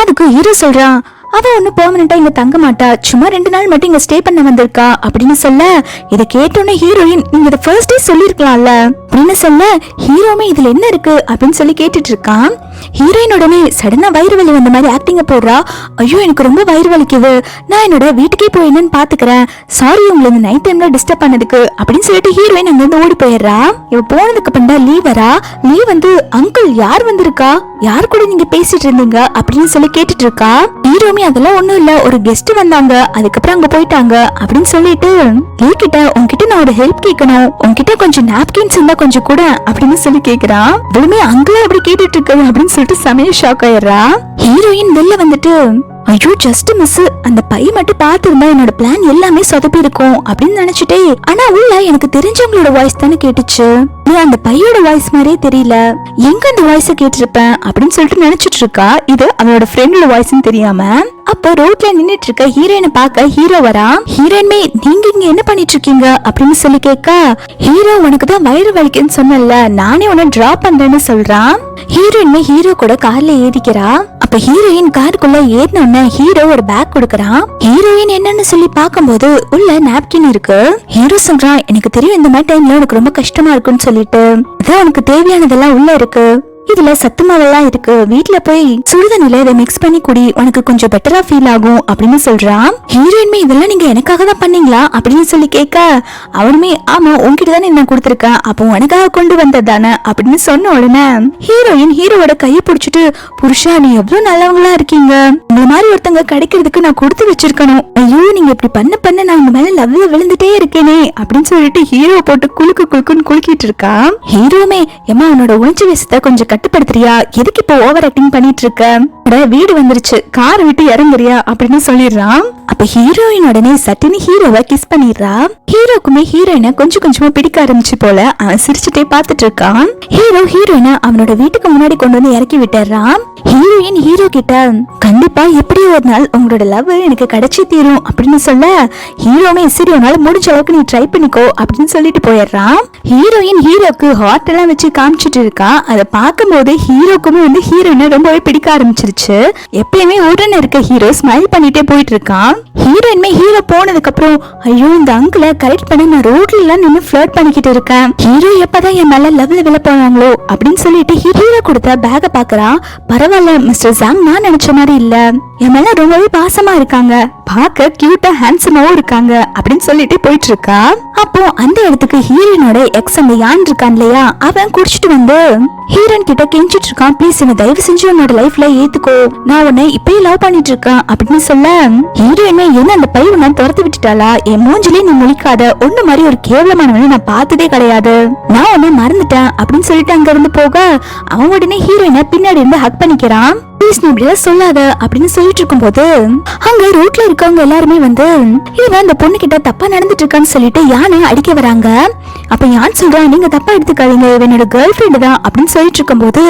Speaker 1: அதுக்கு ஹீரோ சொல்றான், அவ ஒண்ணு பெர்மனண்டா இங்க தங்க மாட்டா, சும்மா 2 நாள் மட்டும் இங்க ஸ்டே பண்ண வந்திருக்கா அப்படின்னு சொல்ல இதை கேட்டோன்னே ஹீரோயின் நீங்க இதை ஃபர்ஸ்ட் டே சொல்லிருக்கலாம்ல அப்படின்னு சொல்ல ஹீரோமே இதுல என்ன இருக்கு அப்படின்னு சொல்லி கேட்டுட்டு இருக்கான். ஹீரோயின் உடனே சடனா வயிறு வலி வந்த மாதிரி ஆக்டிங்க போடுறா. ஐயோ எனக்கு ரொம்ப வயிறு வலிக்குது, நான் என்னோட வீட்டுக்கே போய் என்னன்னு பாத்துக்கிறேன், சாரி உங்களை இந்த நைட் டைம்ல டிஸ்டர்ப் பண்ணதுக்கு அப்படின்னு சொல்லிட்டு ஹீரோயின் அங்க இருந்து ஓடி போயிடுறா. இவ போனதுக்கு அப்புறம் லீ வரா. லீ அங்கிள் யார் வந்திருக்கா, யார் கூட நீங்க பேசிட்டு இருந்தீங்க அப்படின்னு சொல்லி கேட்டுட்டு இருக்கா. ஹீரோமே அதெல்லாம் ஒண்ணும் இல்ல, ஒரு கெஸ்ட் வந்தாங்க, அதுக்கப்புறம் அங்க போயிட்டாங்க அப்படின்னு சொல்லிட்டு லீ கிட்ட உன்கிட்ட நான் ஒரு ஹெல்ப் கேட்கணும், உன்கிட்ட கொஞ்சம் நாப்கின்ஸ் இருந்தா கொஞ்சம் கூட அப்படின்னு சொல்லி கேக்குறான். இவளுமே அங்கிள் அப்படி கேட்டுட்டு இருக்கு அப்படின்னு சொல்லிட்டு சமய ஷாக் ஆயிடுறா. ஹீரோயின் வெளில ஐயோ ஜஸ்ட் மிஸ், அந்த பை மட்டும் பார்த்திருந்தா என்னோட பிளான் எல்லாமே சொதப்பி இருக்கும் அப்படின்னு நினைச்சிட்டே, ஆனா உள்ள எனக்கு தெரிஞ்சவங்களோட வாய்ஸ் தானே கேட்டுச்சு, அந்த பையோட வாய்ஸ் மாதிரியே தெரியல, எங்க அந்த வாய்ஸ கேட்டிருப்பேன் அப்படின்னு சொல்லிட்டு நினைச்சிட்டு இருக்கா. இது அவளோட ஃப்ரெண்டோட வாய்ஸ்ன்னு தெரியாம அப்போ ரோட்ல நின்னுட்டு இருக்க ஹீரோயினை பார்க்க ஹீரோ வரா. ஹீரோயின்மே நீங்க இங்க என்ன பண்ணிட்டு இருக்கீங்க அப்படின்னு சொல்லி கேட்க ஹீரோ உனக்கு தான் வயிறு வலிக்குன்னு சொன்னல, நானே உன்னை டிராப் பண்றேன்னு சொல்றான். ஹீரோயின்மே ஹீரோ கூட கார்ல ஏறிக்கிறா. அப்ப ஹீரோயின் காருக்குள்ள ஏறினோன்னு ஹீரோ ஒரு பேக் கொடுக்கறான். ஹீரோயின் என்னன்னு சொல்லி பாக்கும்போது உள்ள நாப்கின் இருக்கு. ஹீரோ சொல்றான், எனக்கு தெரியும் இந்த மாதிரி டைம்ல உனக்கு ரொம்ப கஷ்டமா இருக்குன்னு சொல்லிட்டு, அதான் உனக்கு தேவையானதெல்லாம் உள்ள இருக்கு, இதுல சத்து மாவெல்லாம் இருக்கு, வீட்டுல போய் சுடுதண்ணில இதை மிக்ஸ் பண்ணி குடி, உனக்கு கொஞ்சம் பெட்டரா ஃபீல் ஆகும் அப்படின்னு சொல்றான். ஹீரோயின்மே இதெல்லாம் நீங்க எனக்காக தான் பண்ணீங்களா அப்படின்னு சொல்லி கேட்க, அவனுமே ஆமா உன்கிட்ட தானே நான் கொடுத்துருக்கேன், அப்போ உனக்காக கொண்டு வந்ததானே அப்படின்னு சொன்ன உடனே ஹீரோயின் ஹீரோவோட கையை பிடிச்சிட்டு, புருஷா நீ எவ்வளவு நல்லவங்களா இருக்கீங்க, இந்த மாதிரி ஒருத்தங்க கிடைக்கிறதுக்கு நான் கொடுத்து வச்சிருக்கணும், ஐயோ நீங்க இப்படி பண்ண பண்ண நான் இந்த மேல லவ்ல விழுந்துட்டே இருக்கேனே அப்படின்னு சொல்லிட்டு ஹீரோ போட்டு குலுக்குன்னு குலுக்கிட்டு இருக்கான். ஹீரோமே ஏமா உன்னோட உணர்ச்சி வேசத்தை கொஞ்சம் கட்டுப்படுத்துறியா, எதுக்கு இப்போ ஓவர் ஆக்டிங் பண்ணிட்டு இருக்க, வீடு வந்துருச்சு காரை விட்டு இறங்குறியா அப்படின்னு சொல்லிடுறான். அப்ப ஹீரோயின் உடனே சட்டினி ஹீரோவை கிஸ் பண்ணிடுறா. ஹீரோக்குமே ஹீரோயினை கொஞ்சம் கொஞ்சமா பிடிக்க ஆரம்பிச்சு போல அவன் சிரிச்சுட்டே பாத்துட்டு இருக்கான். ஹீரோயினை அவனோட வீட்டுக்கு முன்னாடி கொண்டு வந்து இறக்கி விட்டுறான். ஹீரோயின் ஹீரோ கிட்ட கண்டிப்பா எப்படி ஒரு நாள் உங்களோட லவ் எனக்கு கிடைச்சி தீரும் அப்படின்னு சொல்ல, ஹீரோமே சரி ஒரு நாள் முடிஞ்ச அளவுக்கு நீ ட்ரை பண்ணிக்கோ அப்படின்னு சொல்லிட்டு போயிடுறான். ஹீரோயின் ஹீரோக்கு ஹார்ட் எல்லாம் வச்சு காமிச்சிட்டு இருக்கா. அதை பார்க்கும் போது ஹீரோக்குமே வந்து ஹீரோயினை ரொம்பவே பிடிக்க ஆரம்பிச்சிருச்சு. எப்பயுமே உடனே இருக்க ஹீரோ ஸ்மைல் பண்ணிட்டே போயிட்டு இருக்கான். ஹீரோயின்மே ஹீரோ போனதுக்கு அப்புறம் ஐயோ இந்த அங்கிளை கரெக்ட் பண்ணி நான் ரோட்ல எல்லாம் நின்று ஃபிளர்ட் பண்ணிக்கிட்டு இருக்கேன், ஹீரோ எப்பதான் என் மேல லவ்ல விழ போறாங்களோ அப்படின்னு சொல்லிட்டு ஹீரோ கொடுத்த பேக பாக்குறான். பரவாயில்ல மிஸ்டர் ஜாங், நான் நினைச்ச மாதிரி இல்ல, என் மேல ரொம்பவே பாசமா இருக்காங்க, பார்க்க கியூட்டா ஹேண்ட்ஸமாவும் இருக்காங்க அப்படின்னு சொல்லிட்டு போயிட்டு இருக்கா. அப்போ அந்த இடத்துக்கு ஹீரோயினோட எக்ஸ் அந்த யான் இருக்கான் இல்லையா, அவன் குடிச்சிட்டு வந்து ஹீரோயின் கிட்ட கெஞ்சிட்டு இருக்கான், ப்ளீஸ் என்ன தயவு செஞ்சு உன்னோட லைஃப்ல ஏத்துக்கோ, நான் உன்னை இப்பயே லவ் பண்ணிட்டு இருக்கேன் அப்படின்னு சொல்ல, ஹீரோயின்மே என்ன அந்த பை உன்ன துரத்து விட்டுட்டாளா, என் மூஞ்சிலே நீ முழிக்காத, ஒண்ணு மாதிரி ஒரு கேவலமானவனை நான் பார்த்ததே கிடையாது, நான் உன்னை மறந்துட்டேன் அப்படின்னு சொல்லிட்டு அங்க இருந்து போக, அவன் உடனே ஹீரோயினை பின்னாடி இருந்து ஹக் பண்ணிக்கிறான். ப்ளீஸ் நீ இப்படிலாம் சொல்லாத அப்படின்னு சொல்லிட்டு இருக்கும் போது அங்க ரோட்ல இருக்கவங்க எல்லாருமே வந்து இவன் அந்த பொண்ணு கிட்ட தப்பா நடந்துட்டு இருக்கான்னு சொல்லிட்டு யானை அடிக்க வராங்க. அப்ப யான் சொல்றான், நீங்க தப்பா எடுத்துக்காதீங்க, இவனோட கேர்ள் ஃபிரெண்டு தான் அப்படின்னு சொல்லிட்டு இருக்கும் போது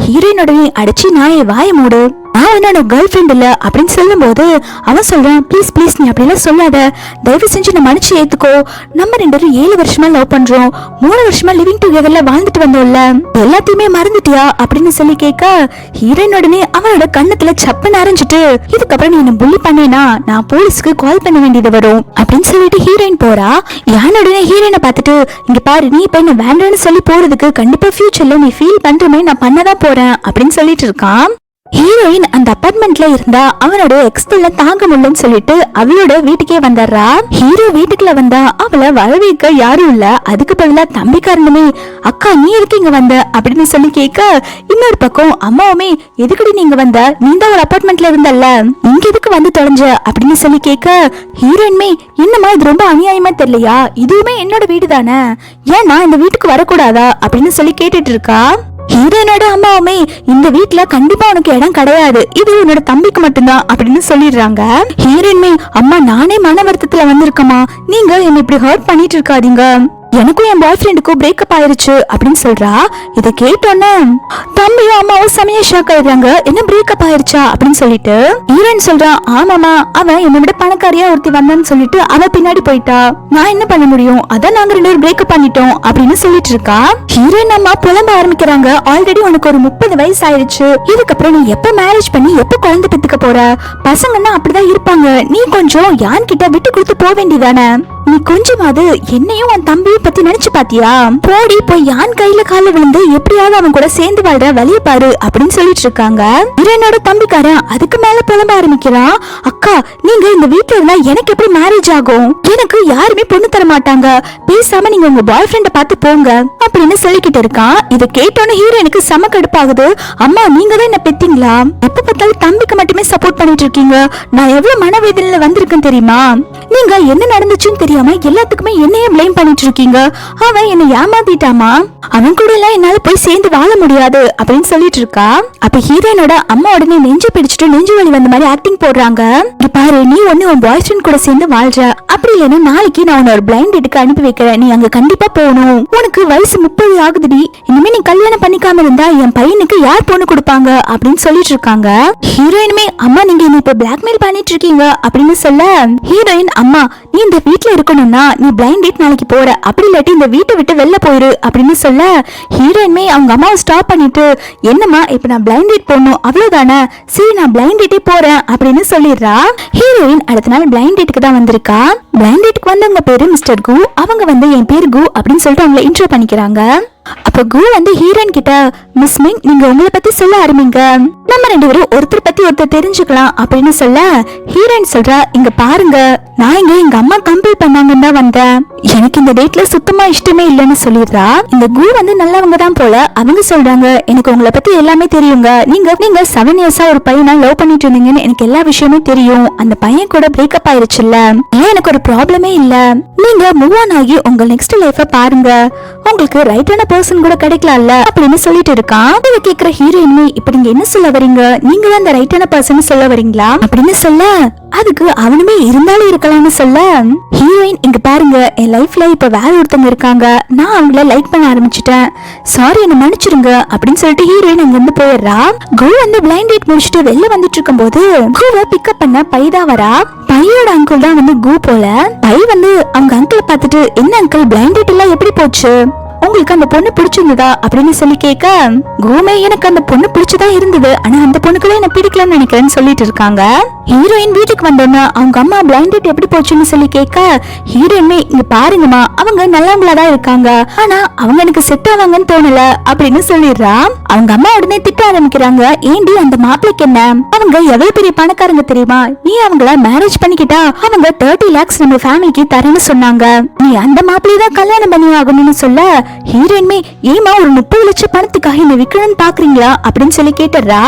Speaker 1: ஹீரோயினோட அடிச்சு நான் வாய மூடு, நான் என்னோட கேர்ள் ஃபிரெண்ட் இல்ல அப்படின்னு சொல்லும் போது அவன் சொல்றான், ப்ளீஸ் ப்ளீஸ் நீ அப்படிலாம் சொல்லாத, தயவு செஞ்சு நான் மன்னிச்சு ஏத்துக்கோ, நம்ம 2 பேரும் 7 வருஷமா லவ் பண்றோம், 3 வருஷமா லிவிங் டுகெதர்ல வாழ்ந்துட்டு வந்தோம்ல, எல்லாத்தையுமே மறந்துட்டியா அப்படின்னு சொல்லி கேட்க, ஹீரோயின் உடனே அவனோட கண்ணத்துல சப்பு நரைஞ்சிட்டு, இதுக்கப்புறம் நீ என்ன புள்ளி பண்ணேனா நான் போலீஸ்க்கு கால் பண்ண வேண்டியது வரும் அப்படின்னு சொல்லிட்டு ஹீரோயின் போறா. யான் உடனே ஹீரோயினை பார்த்துட்டு, இங்க பாரு நீ இப்ப என்ன வேண்டான்னு சொல்லி போறதுக்கு கண்டிப்பா ஃபியூச்சர்ல நீ ஃபீல் பண்ற மாதிரி நான் பண்ணதான் போறேன் அப்படின்னு சொல்லிட்டு இருக்கான். ஹீரோயின் அந்த அபார்ட்மெண்ட்ல இருந்தா அவனோட எக்ஸ்பிள தாங்க முடியலன்னு சொல்லிட்டு அவளோட வீட்டுக்கே வந்துடுறா. ஹீரோ வீட்டுக்குள்ள வந்தா அவளை வரவேற்க யாரும் இல்ல, அதுக்கு பதிலா தம்பிக்காரனுமே அக்கா நீ எதுக்கு இங்க வந்த அப்படின்னு சொல்லி கேட்க, இன்னொரு பக்கம் அம்மாவுமே எதுக்கடி நீங்க வந்த, நீ தான் ஒரு அபார்ட்மெண்ட்ல இருந்தல்ல, இங்க எதுக்கு வந்து தொலைஞ்ச அப்படின்னு சொல்லி கேட்க, ஹீரோயின்மே என்னமா இது ரொம்ப அநியாயமா தெரியலையா, இதுவுமே என்னோட வீடு தானே, ஏன் நான் இந்த வீட்டுக்கு வரக்கூடாதா அப்படின்னு சொல்லி கேட்டுட்டு இருக்கா. ஹீரோயினோட அம்மாவுமே இந்த வீட்டுல கண்டிப்பா உனக்கு இடம் கிடையாது, இது உன்னோட தம்பிக்கு மட்டும்தான் அப்படின்னு சொல்லிடுறாங்க. ஹீரோயின்மே அம்மா நானே மன வருத்தத்துல வந்திருக்கமா, நீங்க என்ன இப்படி ஹர்ட் பண்ணிட்டு இருக்காதீங்க, எனக்கும் என் பாய் ஃப்ரெண்டுக்கும் பிரேக்கப் ஆயிருச்சு அப்படின்னு சொல்றா. இதை கேட்டோன்னே தம்பியும் அம்மாவும் செமையா ஷாக் ஆயிடுறாங்க, என்ன பிரேக்கப் ஆயிருச்சா அப்படின்னு சொல்லிட்டு. ஹீரோயின் சொல்றா, ஆமாமா அவன் என்னை விட பணக்காரியா ஒருத்தி வந்தான்னு சொல்லிட்டு அவ பின்னாடி போயிட்டா, நான் என்ன பண்ண முடியும், அதான் நாங்க 2 பேரும் பிரேக்கப் பண்ணிட்டோம் அப்படின்னு சொல்லிட்டு இருக்கா. ஹீரோயின் அம்மா புலம்ப ஆரம்பிக்கிறாங்க, ஆல்ரெடி உனக்கு ஒரு 30 வயசு ஆயிருச்சு, இதுக்கப்புறம் நீ எப்ப மேரேஜ் பண்ணி எப்ப குழந்தை பெத்துக்க போற, பசங்கன்னா அப்படிதான் இருப்பாங்க, நீ கொஞ்சம் யான் கிட்ட விட்டு கொடுத்து போக வேண்டியதானே, நீ கொஞ்சமாவது என்னையும் உன் தம்பியும் பத்தி நினைச்சு பாத்தியா, போடி போய் யான் கையில கால விழுந்து எப்படியாவது அவன் கூட சேர்ந்து வாழ்ற வழிய பாரு அப்படின்னு சொல்லிட்டு இருக்காங்க. என்னோட தம்பிக்காரன் அதுக்கு மேல புலம்ப ஆரம்பிக்கிறான், அக்கா நீங்க இந்த வீட்டுல இருந்தா எனக்கு எப்படி மேரேஜ் ஆகும், எனக்கு யாருமே பொண்ணு தர மாட்டாங்க, பேசாம நீங்க உங்க பாய் ஃப்ரெண்ட பார்த்து போங்க அப்படின்னு சொல்லிக்கிட்டு இருக்கான். இதை கேட்டோன்னு ஹீரோயினுக்கு செம கடுப்பாகுது, அம்மா நீங்க தான் என்ன பெத்தீங்களா, எப்ப பார்த்தாலும் தம்பிக்கு மட்டுமே சப்போர்ட் பண்ணிட்டு இருக்கீங்க, நான் எவ்வளவு மனவேதனையில வந்திருக்கேன் தெரியுமா, நீங்க என்ன நடந்துச்சுன்னு தெரியாம எல்லாத்துக்குமே என்னையே ப்ளேம் பண்ணிட்டு இருக்கீங்க, அவன் என்ன ஏமாத்திட்டாமா, அவன் கூட எல்லாம் என்னால போய் சேர்ந்து வாழ முடியாது அப்படின்னு சொல்லிட்டு இருக்கா. அப்ப ஹீரோயினோட அம்மா உடனே நெஞ்சு பிடிச்சிட்டு நெஞ்சு வலி வந்த மாதிரி ஆக்டிங் போடுறாங்க. பாரு நீ ஒண்ணு உன் பாய் ஃப்ரெண்ட் கூட சேர்ந்து வாழ்ற, அப்படி இல்லைன்னா நாளைக்கு நான் உன்ன ஒரு பிளைண்ட் டேட்டுக்கு அனுப்பி வைக்கிறேன், நீ அங்க கண்டிப்பா போகணும், உனக்கு வயசு 30 ஆகுதுடி, இனிமே நீ கல்யாணம் பண்ணிக்காம இருந்தா என் பையனுக்கு யார் பொண்ணு கொடுப்பாங்க அப்படின்னு சொல்லிட்டு இருக்காங்க. ஹீரோயினுமே அம்மா நீங்க என்ன இப்ப பிளாக்மெயில் பண்ணிட்டு இருக்கீங்க அப்படின்னு சொல்ல, ஹீரோயின் அம்மா நீ இந்த வீட்டுல இருக்கணும்னா நீ பிளைண்ட் டேட் நாளைக்கு போற, அப்படி இல்லாட்டி இந்த வீட்டை விட்டு வெளில போயிரு அப்படின்னு சொல்ல, ஹீரோயின்மே அவங்க அம்மாவை ஸ்டாப் பண்ணிட்டு, என்னம்மா இப்ப நான் பிளைண்ட் டேட் போடணும் அவ்வளவுதானே, சரி நான் பிளைண்ட் டேட்டே போறேன் அப்படின்னு சொல்லிடுறா. ஹீரோயின் அடுத்த நாள் பிளைண்ட் டேட்டுக்கு தான் வந்திருக்கா. பிளைண்ட் டேட்டுக்கு வந்தவங்க பேரு மிஸ்டர் கு, அவங்க வந்து என் பேரு கு அப்படின்னு சொல்லிட்டு அவங்களை இன்ட்ரோ பண்ணிக்கிறாங்க. அப்ப கு வந்து ஹீரோயின் கிட்ட, மிஸ் மிங் நீங்க உங்களை பத்தி சொல்ல ஆரம்பிங்க, நம்ம 2 பேரும் ஒருத்தர் பத்தி ஒருத்தர் தெரிஞ்சுக்கலாம் அப்படின்னு சொல்ல ஹீரோயின் சொல்றா, இங்க பாருங்க நான் இங்க எங்க அம்மா கம்பல் பண்ணாங்கன்னு தான் வந்தேன், எனக்கு இந்த டேட்ல சுத்தமா இஷ்டமே இல்லைன்னு சொல்லிடுறா. இந்த கு வந்து நல்லவங்க தான் போல. அவங்க சொல்றாங்க, எனக்கு உங்களை பத்தி எல்லாமே தெரியுங்க, நீங்க 7 இயர்ஸா ஒரு பையனை லவ் பண்ணிட்டு இருந்தீங்கன்னு எனக்கு எல்லா விஷயமே தெரியும், அந்த பையன் கூட பிரேக்கப் ஆயிருச்சுல்ல, எனக்கு ஒரு ப்ராப்ளமே இல்ல, நீங்க மூவ் ஆன் ஆகி உங்க நெக்ஸ்ட் லைஃப பாருங்க, உங்களுக்கு ரைட்டான பர்சன் கூட கிடைக்கலாம்ல அப்படின்னு சொல்லிட்டு இருக்கான். இத கேக்குற ஹீரோயினுமே, இப்ப நீங்க என்ன சொல்ல வரீங்க, நீங்க தான் அந்த ரைட்டான பர்சன் சொல்ல வரீங்களா அப்படின்னு சொல்ல, அதுக்கு அவனுமே இருந்தாலும் இருக்கலாம்னு சொல்ல, ஹீரோயின் இங்க பாருங்க என் லைஃப்ல இப்ப வேற ஒருத்தவங்க இருக்காங்க, நான் அவங்கள லைக் பண்ண ஆரம்பிச்சிட்டேன், சாரி என்ன மன்னிச்சிருங்க அப்படின்னு சொல்லிட்டு ஹீரோயின் அங்க இருந்து போயிடுறா. கோ வந்து பிளைண்ட் டேட் முடிச்சுட்டு வெளில வந்துட்டு இருக்கும் போது கோவை பிக்கப் பண்ண பைதா வரா. பையோட அங்கிள் தான் வந்து கு போல. பை வந்து அவங்க அங்கிளை பார்த்துட்டு, என்ன அங்கிள் பிளைண்ட் டேட் எல்லாம் எப்படி போச்சு, உங்களுக்கு அந்த பொண்ணு பிடிச்சிருந்ததா அப்படின்னு சொல்லி கேட்க, கோமே எனக்கு அந்த பொண்ணு பிடிச்சதா இருந்தது, ஆனா அந்த பொண்ணுக்குள்ள என்ன பிடிக்கலன்னு நினைக்கிறேன்னு சொல்லிட்டு இருக்காங்க. ஹீரோயின் வீட்டுக்கு வந்தோன்னா அவங்க அம்மா பிளைண்ட் டேட் எப்படி போச்சுன்னு சொல்லி கேட்க, ஹீரோயின்மே இங்க பாருங்கம்மா அவங்க நல்லவங்களாதான் இருக்காங்க, ஆனா அவங்க எனக்கு செட் ஆவாங்கன்னு தோணல அப்படின்னு சொல்லிடுறா. அவங்க அம்மா உடனே திட்ட ஆரம்பிக்கிறாங்க, ஏண்டி அந்த மாப்பிளைக்கு என்ன, அவங்க எவ்வளவு பெரிய பணக்காரங்க தெரியுமா, நீ அவங்கள மேரேஜ் பண்ணிக்கிட்டா அவங்க 30 lakhs நம்ம ஃபேமிலிக்கு தரேன்னு சொன்னாங்க, நீ அந்த மாப்பிளையை தான் கல்யாணம் பண்ணி ஆகணும்னு சொல்ல, ஹீரோயின்மே ஏமா ஒரு 30 லட்சம் பணத்துக்காக என்ன விக்கணும்னு பாக்குறீங்களா அப்படின்னு சொல்லி கேட்டுறா.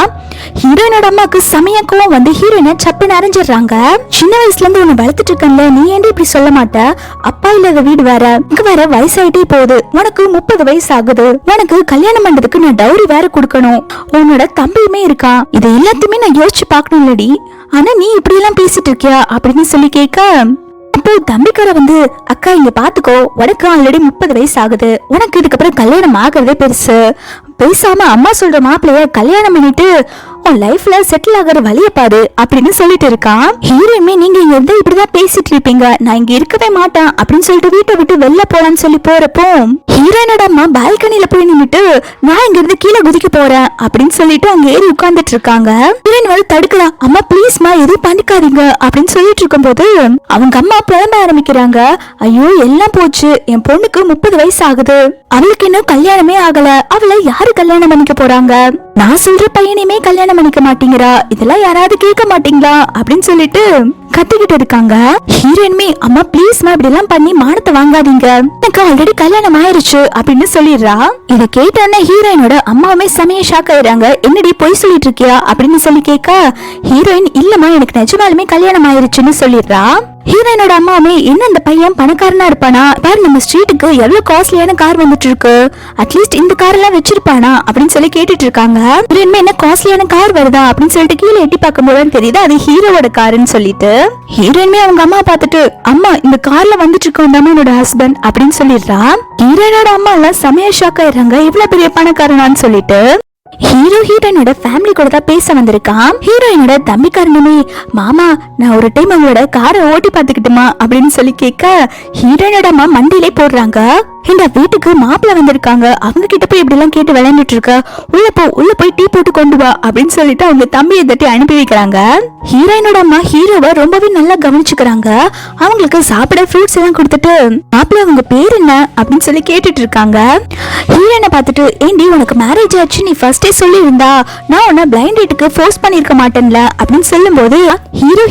Speaker 1: ஹீரோயினோட அம்மாக்கு சமயக்கவும் வந்து ஹீரோயினை சப்புன்னு அரைஞ்சிடுறாங்க. சின்ன வயசுல இருந்து உன்னை வளர்த்துட்டு இருக்கல, நீ ஏன் இப்படி சொல்ல மாட்ட, அப்பா இல்லாத வீடு வேற, இங்க வேற வயசாயிட்டே போகுது, உனக்கு 30 வயசு ஆகுது, உனக்கு கல்யாணம் பண்றதுக்கு நான் டவுரி வேற கொடுக்கணும், உன்னோட தம்பியுமே இருக்கான், இது எல்லாத்தையுமே நான் யோசிச்சு பாக்கணும் இல்லடி, ஆனா நீ இப்படி எல்லாம் பேசிட்டு இருக்கியா அப்படின்னு சொல்லி கேட்க, அப்போ தம்பிக்கார வந்து, அக்கா இங்க பாத்துக்கோ, உனக்கு ஆல்ரெடி 30 வயசு ஆகுது, உனக்கு இதுக்கப்புறம் கல்யாணம் ஆகிறதே பெருசு, பேசாம அம்மா சொல்ற மாப்பிளைய கல்யாணம் பண்ணிட்டு உன் லைஃப்ல செட்டில் ஆகிற வழிய பாரு அப்படின்னு சொல்லிட்டு இருக்கான். ஹீரோயின்மே நீங்க இங்க இருந்து இப்படிதான் பேசிட்டு இருப்பீங்க, நான் இங்க இருக்கவே மாட்டேன் அப்படின்னு சொல்லிட்டு வீட்டை விட்டு வெளில போலான்னு சொல்லி போறப்போ ஹீரோயினோட அம்மா பால்கனில போய் நின்னுட்டு, நான் இங்க இருந்து கீழே குதிக்க போறேன் அப்படின்னு சொல்லிட்டு அங்க ஏறி உட்கார்ந்துட்டு இருக்காங்க. ஹீரோயின் வந்து தடுக்கலாம், அம்மா ப்ளீஸ்மா எதுவும் பண்ணிக்காதீங்க அப்படின்னு சொல்லிட்டு இருக்கும் போது அவங்க அம்மா புலம்ப ஆரம்பிக்கிறாங்க, ஐயோ எல்லாம் போச்சு, என் பொண்ணுக்கு 30 வயசு ஆகுது, அவளுக்கு இன்னும் கல்யாணமே ஆகல, அவளை யாரு கல்யாணம் பண்ணிக்க போறாங்க, நான் சொல்ற பையனையுமே கல்யாணம் பண்ணிக்க மாட்டேங்கிறா, இதெல்லாம் யாராவது கேட்க மாட்டீங்களா அப்படின்னு சொல்லிட்டு கத்திக்கிட்டு இருக்காங்க. ஹீரோயின்மே அம்மா ப்ளீஸ்மா இப்படி எல்லாம் பண்ணி மானத்தை வாங்காதீங்க, எனக்கு ஆல்ரெடி கல்யாணம் ஆயிருச்சு அப்படின்னு சொல்லிடுறா. இத கேட்டோன்னே ஹீரோயினோட அம்மாவுமே செமையா ஷாக் ஆயிடுறாங்க, என்னடி பொய் சொல்லிட்டு இருக்கியா அப்படின்னு சொல்லி கேட்க, ஹீரோயின் இல்லம்மா எனக்கு நிஜமாலுமே கல்யாணம் ஆயிருச்சுன்னு சொல்லிடுறா. ஹீரோயினோட அம்மாவுமே என்ன இந்த பையன் பணக்காரனா இருப்பானா, பாரு நம்ம ஸ்ட்ரீட்டுக்கு எவ்வளவு காஸ்ட்லியான கார் வந்துட்டு இருக்கு, அட்லீஸ்ட் இந்த கார் எல்லாம் வச்சிருப்பானா அப்படின்னு சொல்லி கேட்டுட்டு இருக்காங்க. ஹீரோயின்மே என்ன காஸ்ட்லியான கார் வருதா அப்படின்னு சொல்லிட்டு கீழே எட்டி பார்க்கும்போது தெரியுது அது ஹீரோவோட காருன்னு சொல்லிட்டு, ஹீரோயின்மே அவங்க அம்மா பார்த்துட்டு, அம்மா இந்த கார்ல வந்துட்டு இருக்கோம் என்னோட ஹஸ்பண்ட் அப்படின்னு சொல்லிடுறா. ஹீரோயினோட அம்மா எல்லாம் செமையா ஷாக் ஆயிடுறாங்க, இவ்வளவு பெரிய பணக்காரனான்னு சொல்லிட்டு. ஹீரோ ஹீரோயினோட ஃபேமிலி கூட தான் பேச வந்திருக்கான். ஹீரோயினோட தம்பிக்காரனுமே, மாமா நான் ஒரு டைம் அவங்களோட காரை ஓட்டி பாத்துக்கிட்டுமா அப்படின்னு சொல்லி கேட்க, ஹீரோயினோட அம்மா மண்டியிலே போடுறாங்க, இந்த வீட்டுக்கு மாப்பிள்ள வந்திருக்காங்க, அவங்க கிட்ட போய் இப்படி எல்லாம் கேட்டு விளையாண்டுட்டு இருக்க, உள்ள போய் டீ போட்டு கொண்டு வா அப்படின்னு சொல்லிட்டு அவங்க தம்பியை தட்டி அனுப்பி வைக்கிறாங்க. ஹீரோயினோட அம்மா ஹீரோவை ரொம்பவே நல்லா கவனிச்சுக்கிறாங்க. அவங்களுக்கு சாப்பிட ஃப்ரூட்ஸ் எல்லாம் கொடுத்துட்டு, மாப்பிள்ள அவங்க பேர் என்ன அப்படின்னு சொல்லி கேட்டுட்டு இருக்காங்க. ஹீரோயினை பார்த்துட்டு, ஏண்டி உனக்கு மேரேஜ் ஆச்சு, நீ ஃபர்ஸ்டே சொல்லி இருந்தா நான் உன்ன பிளைண்ட் டேட்டுக்கு ஃபோர்ஸ் பண்ணிருக்க மாட்டேன்ல அப்படின்னு சொல்லும் போது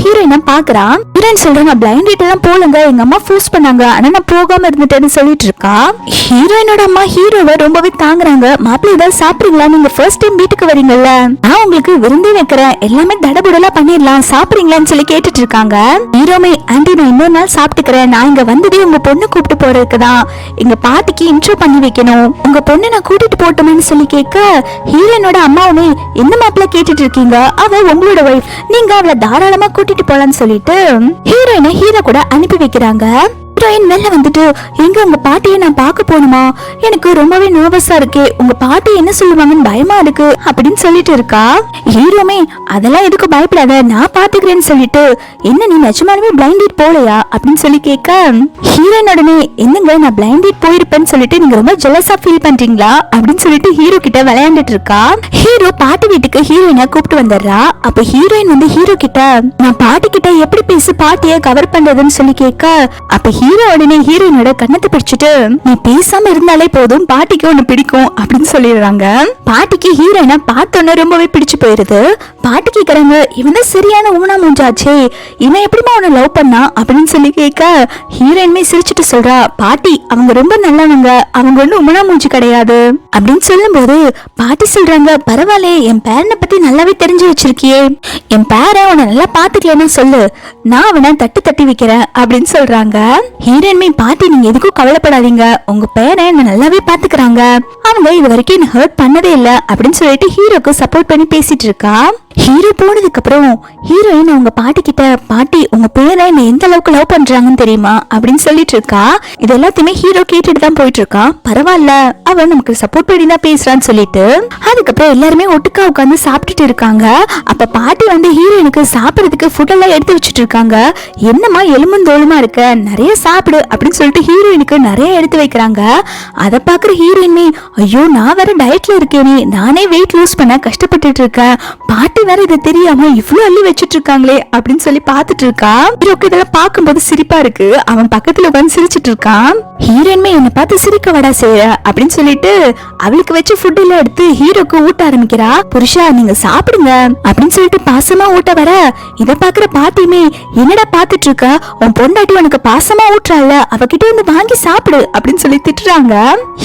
Speaker 1: ஹீரோயினை பாக்குறான். ஹீரோயின் சொல்றாங்க, பிளைண்ட் டேட் எல்லாம் போலங்க, எங்க அம்மா ஃபோர்ஸ் பண்ணாங்க, ஆனா நான் போகாம இருந்துட்டேன்னு சொல்லிட்டு இருக்கா. ஹீரோயினோட அம்மா ஹீரோவை ரொம்பவே தாங்குறாங்க. மாப்பிள்ளை ஏதாவது சாப்பிடுறீங்களா, நீங்க ஃபர்ஸ்ட் டைம் வீட்டுக்கு வரீங்கல்ல, நான் உங்களுக்கு விருந்தே வைக்கிறேன், எல்லாமே தடபுடலா பண்ணிடலாம், சாப்பிடுறீங்களான்னு சொல்லி கேட்டுட்டு இருக்காங்க. ஹீரோமே, ஆண்டி நான் இன்னொரு நாள் சாப்பிட்டுக்கிறேன், நான் இங்க வந்ததே உங்க பொண்ணு கூப்பிட்டு போறதுக்குதான், எங்க பாட்டிக்கு இன்ட்ரோ பண்ணி வைக்கணும், உங்க பொண்ணு நான் கூட்டிட்டு போட்டோம்னு சொல்லி கேட்க, ஹீரோயினோட அம்மாவுமே என்ன மாப்பிள்ள கேட்டுட்டு இருக்கீங்க, அவ உங்களோட வைஃப், நீங்க அவளை தாராளமா கூட்டிட்டு போலான்னு சொல்லிட்டு ஹீரோயினை ஹீரோ கூட அனுப்பி வைக்கிறாங்க. ஹீரோயின் வெளில வந்துட்டு, எங்க உங்க பாட்டியை நான் பார்க்க போகணுமா, எனக்கு ரொம்பவே நர்வஸா இருக்கு, உங்க பாட்டி என்ன சொல்லுவாங்கன்னு பயமா இருக்கு அப்படின்னு சொல்லிட்டு இருக்கா. ஹீரோமே, அதெல்லாம் எதுக்கு பயப்படாத, நான் பாத்துக்கிறேன்னு சொல்லிட்டு, என்ன நீ நிஜமாலுமே பிளைண்ட் டேட் போலையா அப்படின்னு சொல்லி கேட்க, ஹீரோயின் உடனே, என்னங்க நான் பிளைண்ட் டேட் போயிருப்பேன்னு சொல்லிட்டு நீங்க ரொம்ப ஜெலஸா ஃபீல் பண்றீங்களா அப்படின்னு சொல்லிட்டு ஹீரோ கிட்ட விளையாண்டுட்டு இருக்கா. ஹீரோ பாட்டி வீட்டுக்கு ஹீரோயினை கூப்பிட்டு வந்துடுறா. அப்ப ஹீரோயின் வந்து ஹீரோ கிட்ட, நான் பாட்டி கிட்ட எப்படி பேசி பாட்டியை கவர் பண்றதுன்னு சொல்லி கேட்க, அப்ப ஹீரோ உடனே ஹீரோயினோட கண்ணத்தை பிடிச்சிட்டு நீ பேசாம இருந்தாலே போதும், பாட்டிக்கு ஒண்ணு பிடிக்கும் அப்படின்னு சொல்லிடுறாங்க. பாட்டிக்கு ஹீரோயினை பார்த்தோன்னு ரொம்பவே பிடிச்சு போயிருது. பாட்டி கேக்குறாங்க, இவன் தான் சரியான ஊனா மூஞ்சாச்சே, இவன் எப்படிமா உன்னை லவ் பண்ணா அப்படின்னு சொல்லி கேட்க ஹீரோயின்மே சிரிச்சுட்டு சொல்றா, பாட்டி அவங்க ரொம்ப நல்லவங்க, அவங்க ஒன்னும் ஊனா மூஞ்சி கிடையாது அப்படின்னு சொல்லும் போது பாட்டி சொல்றாங்க, பரவாயில்ல என் பேரனை பத்தி நல்லாவே தெரிஞ்சு வச்சிருக்கியே, என் பேரை உன்னை நல்லா பாத்துக்கலன்னு சொல்லு, நான் அவனை தட்டி தட்டி வைக்கிறேன் அப்படின்னு சொல்றாங்க. ஹீரோயின்மே பாட்டி நீங்க எதுக்கும் கவலைப்படாதீங்க, உங்க பேரை என்ன நல்லாவே பாத்துக்கிறாங்க, அவங்க இது வரைக்கும் என்ன ஹர்ட் பண்ணதே இல்ல அப்படின்னு சொல்லிட்டு ஹீரோக்கு சப்போர்ட் பண்ணி பேசிட்டு இருக்கா. ஹீரோ போனதுக்கு அப்புறம் ஹீரோயின் அவங்க பாட்டி கிட்ட, பாட்டி உங்க பேரை என்ன எந்த அளவுக்கு லவ் பண்றாங்கன்னு தெரியுமா அப்படின்னு சொல்லிட்டு இருக்கா. இது எல்லாத்தையுமே ஹீரோ கேட்டுட்டு தான் போயிட்டு இருக்கான். பரவாயில்ல அவன் நமக்கு சப்போர்ட் பண்ணி தான் பேசுறான்னு சொல்லிட்டு அதுக்கப்புறம் எல்லாருமே ஒட்டுக்கா உட்காந்து சாப்பிட்டுட்டு இருக்காங்க. அப்ப பாட்டி வந்து ஹீரோயினுக்கு சாப்பிடறதுக்கு ஃபுட் எல்லாம் எடுத்து வச்சுட்டு இருக்காங்க. என்னமா எலும்புந்தோலுமா இருக்க, நிறைய சாப்பிடு அப்படின்னு சொல்லிட்டு ஹீரோயினுக்கு நிறைய எடுத்து வைக்கிறாங்க. அதை பாக்குற ஹீரோயின்மே, ஐயோ நான் வேற டயட்ல இருக்கேனே, நானே வெயிட் லூஸ் பண்ண கஷ்டப்பட்டுட்டு இருக்கேன், பாட்டி வேற இதை தெரியாம இவ்வளவு அள்ளி வச்சிட்டு இருக்காங்களே அப்படின்னு சொல்லி பாத்துட்டு இருக்கா. ஹீரோக்கு இதெல்லாம் பார்க்கும்போது சிரிப்பா இருக்கு. அவன் பக்கத்துல உட்காந்து சிரிச்சிட்டு இருக்கான். ஹீரோயின்மே என்ன பார்த்து சிரிக்க வடா செய்ய அப்படின்னு சொல்லிட்டு அவளுக்கு வச்ச ஃபுட் எல்லாம் எடுத்து ஹீரோக்கு ஊட்ட ஆரம்பிக்கிறா. புருஷா நீங்க சாப்பிடுங்க அப்படின்னு சொல்லிட்டு பாசமா ஊட்ட வர இத பாக்குற பாட்டியுமே, என்னடா பாத்துட்டு இருக்க, உன் பொண்டாட்டி உனக்கு பாசமா ஊட்டுறாள், அவகிட்ட வந்து வாங்கி சாப்பிடு அப்படின்னு சொல்லி திட்டுறாங்க.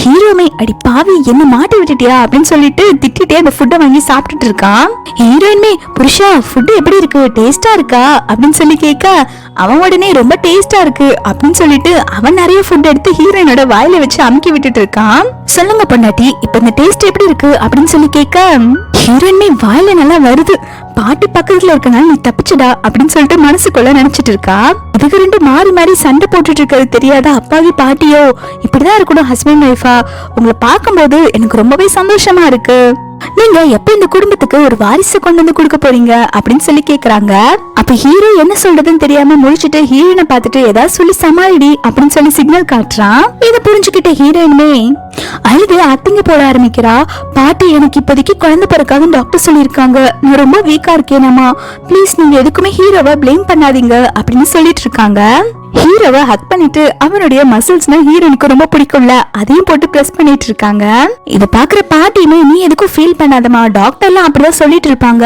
Speaker 1: ஹீரோமே, அடி பாவி என்ன மாட்டி விட்டுட்டியா அப்படின்னு சொல்லிட்டு திட்டிட்டே அந்த ஃபுட்டை வாங்கி சாப்பிட்டுட்டு இருக்கான். ஹீரோயின்மே, புருஷா ஃபுட் எப்படி இருக்கு, டேஸ்டா இருக்கா அப்படின்னு சொல்லி கேட்க அவன் உடனே ரொம்ப டேஸ்டா இருக்கு அப்படின்னு சொல்லிட்டு அவன் நிறைய ஃபுட் எடுத்து ஹீரோயினோட வாயில வச்சு அமுக்கி விட்டுட்டு இருக்கான். சொல்லுங்க பொண்டாட்டி இப்ப இந்த டேஸ்ட் எப்படி இருக்கு அப்படின்னு சொல்லி கேட்க ஹீரோயின்மே வாயில நல்லா வருது, பாட்டி பக்கத்துல இருக்கனால நீ தப்பிச்சுடா அப்படின்னு சொல்லிட்டு மனசுக்குள்ள நினைச்சிட்டு இருக்கா. இதுக்கு ரெண்டு மாறி மாறி சண்டை போட்டுட்டு இருக்கிறது தெரியாத அப்பாவி பாட்டியோ, இப்படிதான் இருக்கணும் ஹஸ்பண்ட் ஒய்ஃபா, உங்களை பார்க்கும்போது எனக்கு ரொம்பவே சந்தோஷமா இருக்கு, நீங்க எப்ப இந்த குடும்பத்துக்கு ஒரு வாரிசு கொண்டு வந்து கொடுக்க போறீங்க அப்படின்னு சொல்லி கேக்குறாங்க. அப்ப ஹீரோ என்ன சொல்றதுன்னு தெரியாம முடிச்சிட்டு ஹீரோயினை பார்த்துட்டு ஏதாவது சொல்லி சமாளிடி அப்படின்னு சொல்லி சிக்னல் காட்டுறான். இதை புரிஞ்சுக்கிட்ட ஹீரோயினுமே அழுது அத்திங்க போட ஆரம்பிக்கிறா. பாட்டி எனக்கு இப்போதைக்கு குழந்தை பிறக்காக டாக்டர் சொல்லியிருக்காங்க, நான் ரொம்ப வீக்கா இருக்கேனாமா, பிளீஸ் நீங்க எதுக்குமே ஹீரோவை பிளேம் பண்ணாதீங்க அப்படின்னு சொல்லிட்டு இருக்காங்க. ஹீரோவை ஹக் பண்ணிட்டு அவனுடைய மசில்ஸ்னா ஹீரோனுக்கு ரொம்ப பிடிக்கும்ல, அதையும் போட்டு பிரஸ் பண்ணிட்டு இருக்காங்க. இத பாக்குற பாட்டியுமே, நீ எதுக்கும் ஃபீல் பண்ணாதமா, டாக்டர் எல்லாம் அப்படிதான் சொல்லிட்டு இருப்பாங்க,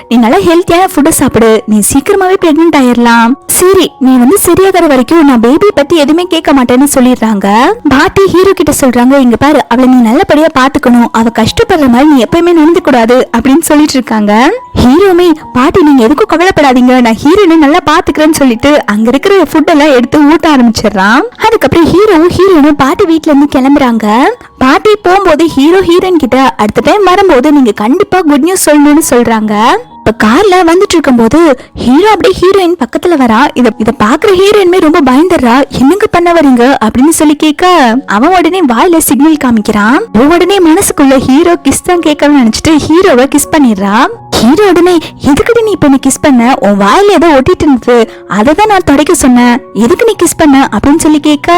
Speaker 1: நீ நல்லா ஹெல்த்தியான ஃபுட்டை சாப்பிடு, நீ சீக்கிரமாவே பிரெக்னென்ட் ஆயிரலாம், சரி நீ வந்து சரியாகிற வரைக்கும் நான் பேபி பத்தி எதுவுமே கேட்க மாட்டேன்னு சொல்லிடுறாங்க. பாட்டி ஹீரோ கிட்ட சொல்றாங்க, இங்க பாரு அவளை நீ நல்லபடியா பாத்துக்கணும், அவ கஷ்டப்படுற மாதிரி நீ எப்பயுமே நடந்து கூடாது அப்படின்னு சொல்லிட்டு இருக்காங்க. ஹீரோமே, பாட்டி நீங்க எதுக்கும் கவலைப்படாதீங்க, நான் ஹீரோனை நல்லா பாத்துக்கிறேன்னு சொல்லிட்டு அங்க இருக்கிற ஃபுட் எல்லாம் எடுத்து ஊட்ட ஆரம்பிச்சிடறான். அதுக்கப்புறம் ஹீரோனும் பாட்டி வீட்டுல இருந்து கிளம்புறாங்க. பாட்டி போகும்போது ஹீரோ ஹீரோயின் கிட்ட அடுத்த டைம் வரும்போது நீங்க கண்டிப்பா குட் நியூஸ் சொல்லணும்னு சொல்றாங்க. இப்ப கார்ல வந்துட்டு இருக்கும் போது ஹீரோ அப்படியே ஹீரோயின் பக்கத்துல வரா. இத பாக்குற ஹீரோயின்மே ரொம்ப பயந்துடுறா. என்னங்க பண்ண வரீங்க அப்படின்னு சொல்லி கேட்க அவன் உடனே வாயில சிக்னல் காமிக்கிறான். உடனே மனசுக்குள்ள ஹீரோ கிஸ் தான் கேட்கணும்னு நினைச்சிட்டு ஹீரோவை கிஸ் பண்ணிடுறா. ஹீரோ உடனே எதுக்கு நீ இப்ப நீ கிஸ் பண்ண, உன் வாயில ஏதோ ஒட்டிட்டு இருந்தது, அததான் நான் தொடக்க சொன்னேன், எதுக்கு நீ கிஸ் பண்ண அப்படின்னு சொல்லி கேட்க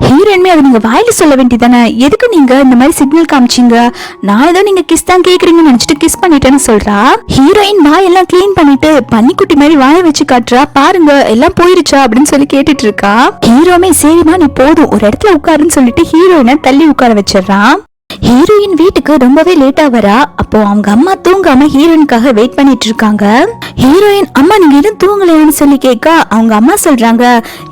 Speaker 1: ஹீரோயின்மே, அதை நீங்க வாயில சொல்ல வேண்டியதானே, எதுக்கு நீங்க இந்த மாதிரி சிக்னல் காமிச்சீங்க, நான் ஏதோ நீங்க கிஸ் தான் கேக்குறீங்கன்னு நினைச்சிட்டு கிஸ் பண்ணிட்டேன்னு சொல்றா. ஹீரோயின் வாயெல்லாம் கிளீன் பண்ணிட்டு பன்னிக்குட்டி மாதிரி வாயை வச்சு காட்டுறா, பாருங்க எல்லாம் போயிருச்சா அப்படின்னு சொல்லி கேட்டுட்டு இருக்கா. ஹீரோமே, சரிமா நீ போதும் ஒரு இடத்துல உட்காருன்னு சொல்லிட்டு ஹீரோயினை தள்ளி உட்கார வச்சிடறான். ஹீரோயின் வீட்டுக்கு ரொம்பவே லேட்டா வரா. அப்போ அவங்க அம்மா தூங்காம ஹீரோயினுக்காக வெயிட் பண்ணிட்டு இருக்காங்க. ஹீரோயின், அம்மா நீங்க எதுவும் தூங்கலையான்னு சொல்லி கேட்க அவங்க அம்மா சொல்றாங்க,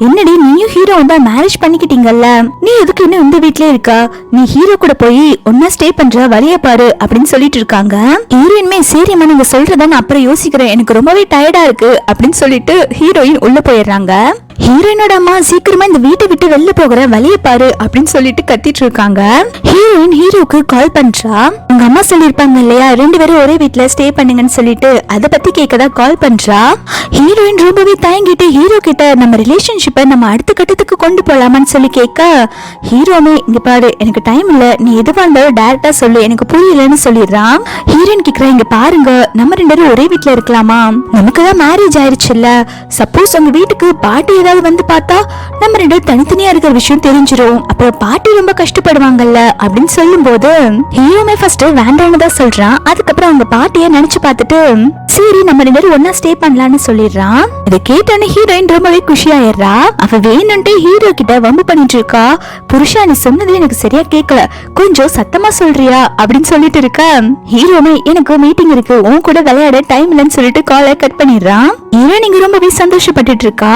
Speaker 1: என்னடி நீயும் ஹீரோ வந்தா மேரேஜ் பண்ணிக்கிட்டீங்கல்ல, நீ எதுக்கு இன்னும் இந்த வீட்லயே இருக்கா, நீ ஹீரோ கூட போய் ஒன்னா ஸ்டே பண்ற வழிய பாரு அப்படின்னு சொல்லிட்டு இருக்காங்க. ஹீரோயின்மே, சரிம்மா நீங்க சொல்றதா நான் அப்புறம் யோசிக்கிறேன், எனக்கு ரொம்பவே டயர்டா இருக்கு அப்படின்னு சொல்லிட்டு ஹீரோயின் உள்ள போயிடுறாங்க. ஹீரோயினோட அம்மா, சீக்கிரமா இந்த வீட்டை விட்டு வெளில போகிற வழிய பாரு அப்படின்னு சொல்லிட்டு கத்திட்டு இருக்காங்க. ஹீரோயின் ஹீரோக்கு கால் பண்றா. உங்க அம்மா சொல்லிருப்பாங்க இல்லையா, 2 பேரும் ஒரே வீட்டுல ஸ்டே பண்ணுங்கன்னு சொல்லிட்டு அதை பத்தி கேட்கதா கால் பண்றா. ஹீரோயின் ரொம்பவே தயங்கிட்டு ஹீரோ கிட்ட நம்ம ரிலேஷன்ஷிப்பை நம்ம அடுத்த கட்டத்துக்கு கொண்டு போலாமான்னு சொல்லி கேட்க ஹீரோமே, இங்க பாரு எனக்கு டைம் இல்ல, நீ எதுவா இருந்தாலும் டைரக்டா சொல்லு, எனக்கு புரியலன்னு சொல்லிடுறான். ஹீரோயின் கேக்குறா, இங்க பாருங்க நம்ம 2 பேரும் ஒரே வீட்டுல இருக்கலாமா, நமக்குதான் மேரேஜ் ஆயிருச்சுல்ல, சப்போஸ் உங்க வீட்டுக்கு பாட்டி யாராவது வந்து பார்த்தா நம்ம ரெண்டு தனித்தனியா இருக்கிற விஷயம் தெரிஞ்சிரும், அப்புறம் பாட்டி ரொம்ப கஷ்டப்படுவாங்கல்ல அப்படின்னு சொல்லும் போது ஹீரோமே ஃபர்ஸ்ட் வேண்டான்னு தான் சொல்றான். அதுக்கப்புறம் அவங்க பாட்டிய நினைச்சு பார்த்துட்டு சரி நம்ம ரெண்டு பேரும் ஒன்னா ஸ்டே பண்ணலாம்னு சொல்லிடுறான். இதை கேட்டானே ஹீரோயின் ரொம்பவே குஷி ஆயிடுறா. அவ வேணும்ட்டு ஹீரோ கிட்ட வம்பு பண்ணிட்டு இருக்கா. புருஷா நீ சொன்னது எனக்கு சரியா கேட்கல, கொஞ்சம் சத்தமா சொல்றியா அப்படின்னு சொல்லிட்டு இருக்க. ஹீரோமே எனக்கு மீட்டிங் இருக்கு, உன் கூட விளையாட டைம் இல்லைன்னு சொல்லிட்டு காலை கட் பண்ணிடுறான். ஹீரோயின் இங்க ரொம்பவே சந்தோஷப்பட்டுட்டு இருக்கா.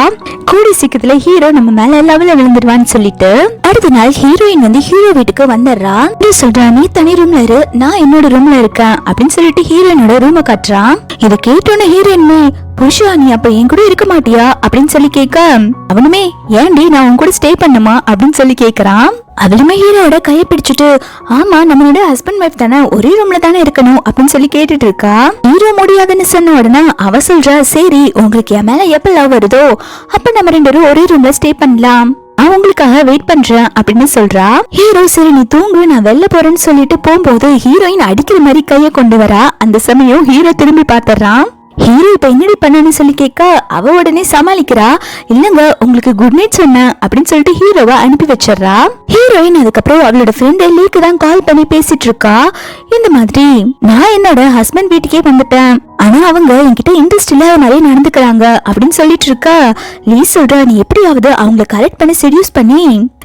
Speaker 1: கூடி சீக்கிரத்துல ஹீரோ நம்ம மேல லெவல்ல விழுந்துருவான்னு சொல்லிட்டு அடுத்த நாள் ஹீரோயின் வந்து ஹீரோ வீட்டுக்கு வந்துடுறா. சொல்றா நீ தனி ரூம்ல இரு, நான் என்னோட ரூம்ல இருக்கேன் அப்படின்னு சொல்லிட்டு ஹீரோயினோட ரூம காட்டுறான். இதை கேட்டோன்னு ஹீரோயின்மே புருஷா நீ அப்ப என் கூட இருக்க மாட்டியா அப்படின்னு சொல்லி கேட்க அவனுமே ஏன்டி நான் உன் கூட ஸ்டே பண்ணுமா அப்படின்னு சொல்லி கேக்குறான். அவளுமே ஹீரோட கையை பிடிச்சிட்டு ஆமா நம்மளோட ஹஸ்பண்ட் ஒய்ஃப் தானே, ஒரே ரூம்ல தானே இருக்கணும் அப்படின்னு சொல்லி கேட்டுட்டு இருக்கா. ஹீரோ முடியாதுன்னு சொன்ன உடனே அவ சொல்றா சரி உங்களுக்கு என் மேல எப்ப லவ் வருதோ அப்ப நம்ம ரெண்டு பேரும் ஒரே ரூம்ல ஸ்டே பண்ணலாம், நான் உங்களுக்காக வெயிட் பண்றேன் அப்படின்னு சொல்றா. ஹீரோ சரி நீ தூங்கு நான் வெளில போறேன்னு சொல்லிட்டு போகும்போது ஹீரோயின் அடிக்கிற மாதிரி கைய கொண்டு வரா. அந்த சமயம் ஹீரோ திரும்பி பாத்துறான். ஹீரோ இப்ப என்னடி பண்ணு சொல்லி கேட்க அவ உடனே சமாளிக்கிறா. இல்லங்க உங்களுக்கு குட் நைட் சொன்ன அப்படின்னு சொல்லிட்டு ஹீரோவை அனுப்பி வச்சிடறா. ஹீரோயின் அதுக்கப்புறம் அவளோட ஃப்ரெண்ட் லீக்கு தான் கால் பண்ணி பேசிட்டு இருக்கா. இந்த மாதிரி நான் என்னோட ஹஸ்பண்ட் வீட்டுக்கே வந்துட்டேன், ஆனா அவங்க என்கிட்ட இன்ட்ரெஸ்ட் இல்லாத மாதிரி நடந்துக்கிறாங்க அப்படின்னு சொல்லிட்டு இருக்கா. லீ சொல்ற நீ எப்படியாவது அவங்களை கரெக்ட் பண்ணி செடியூஸ் பண்ணி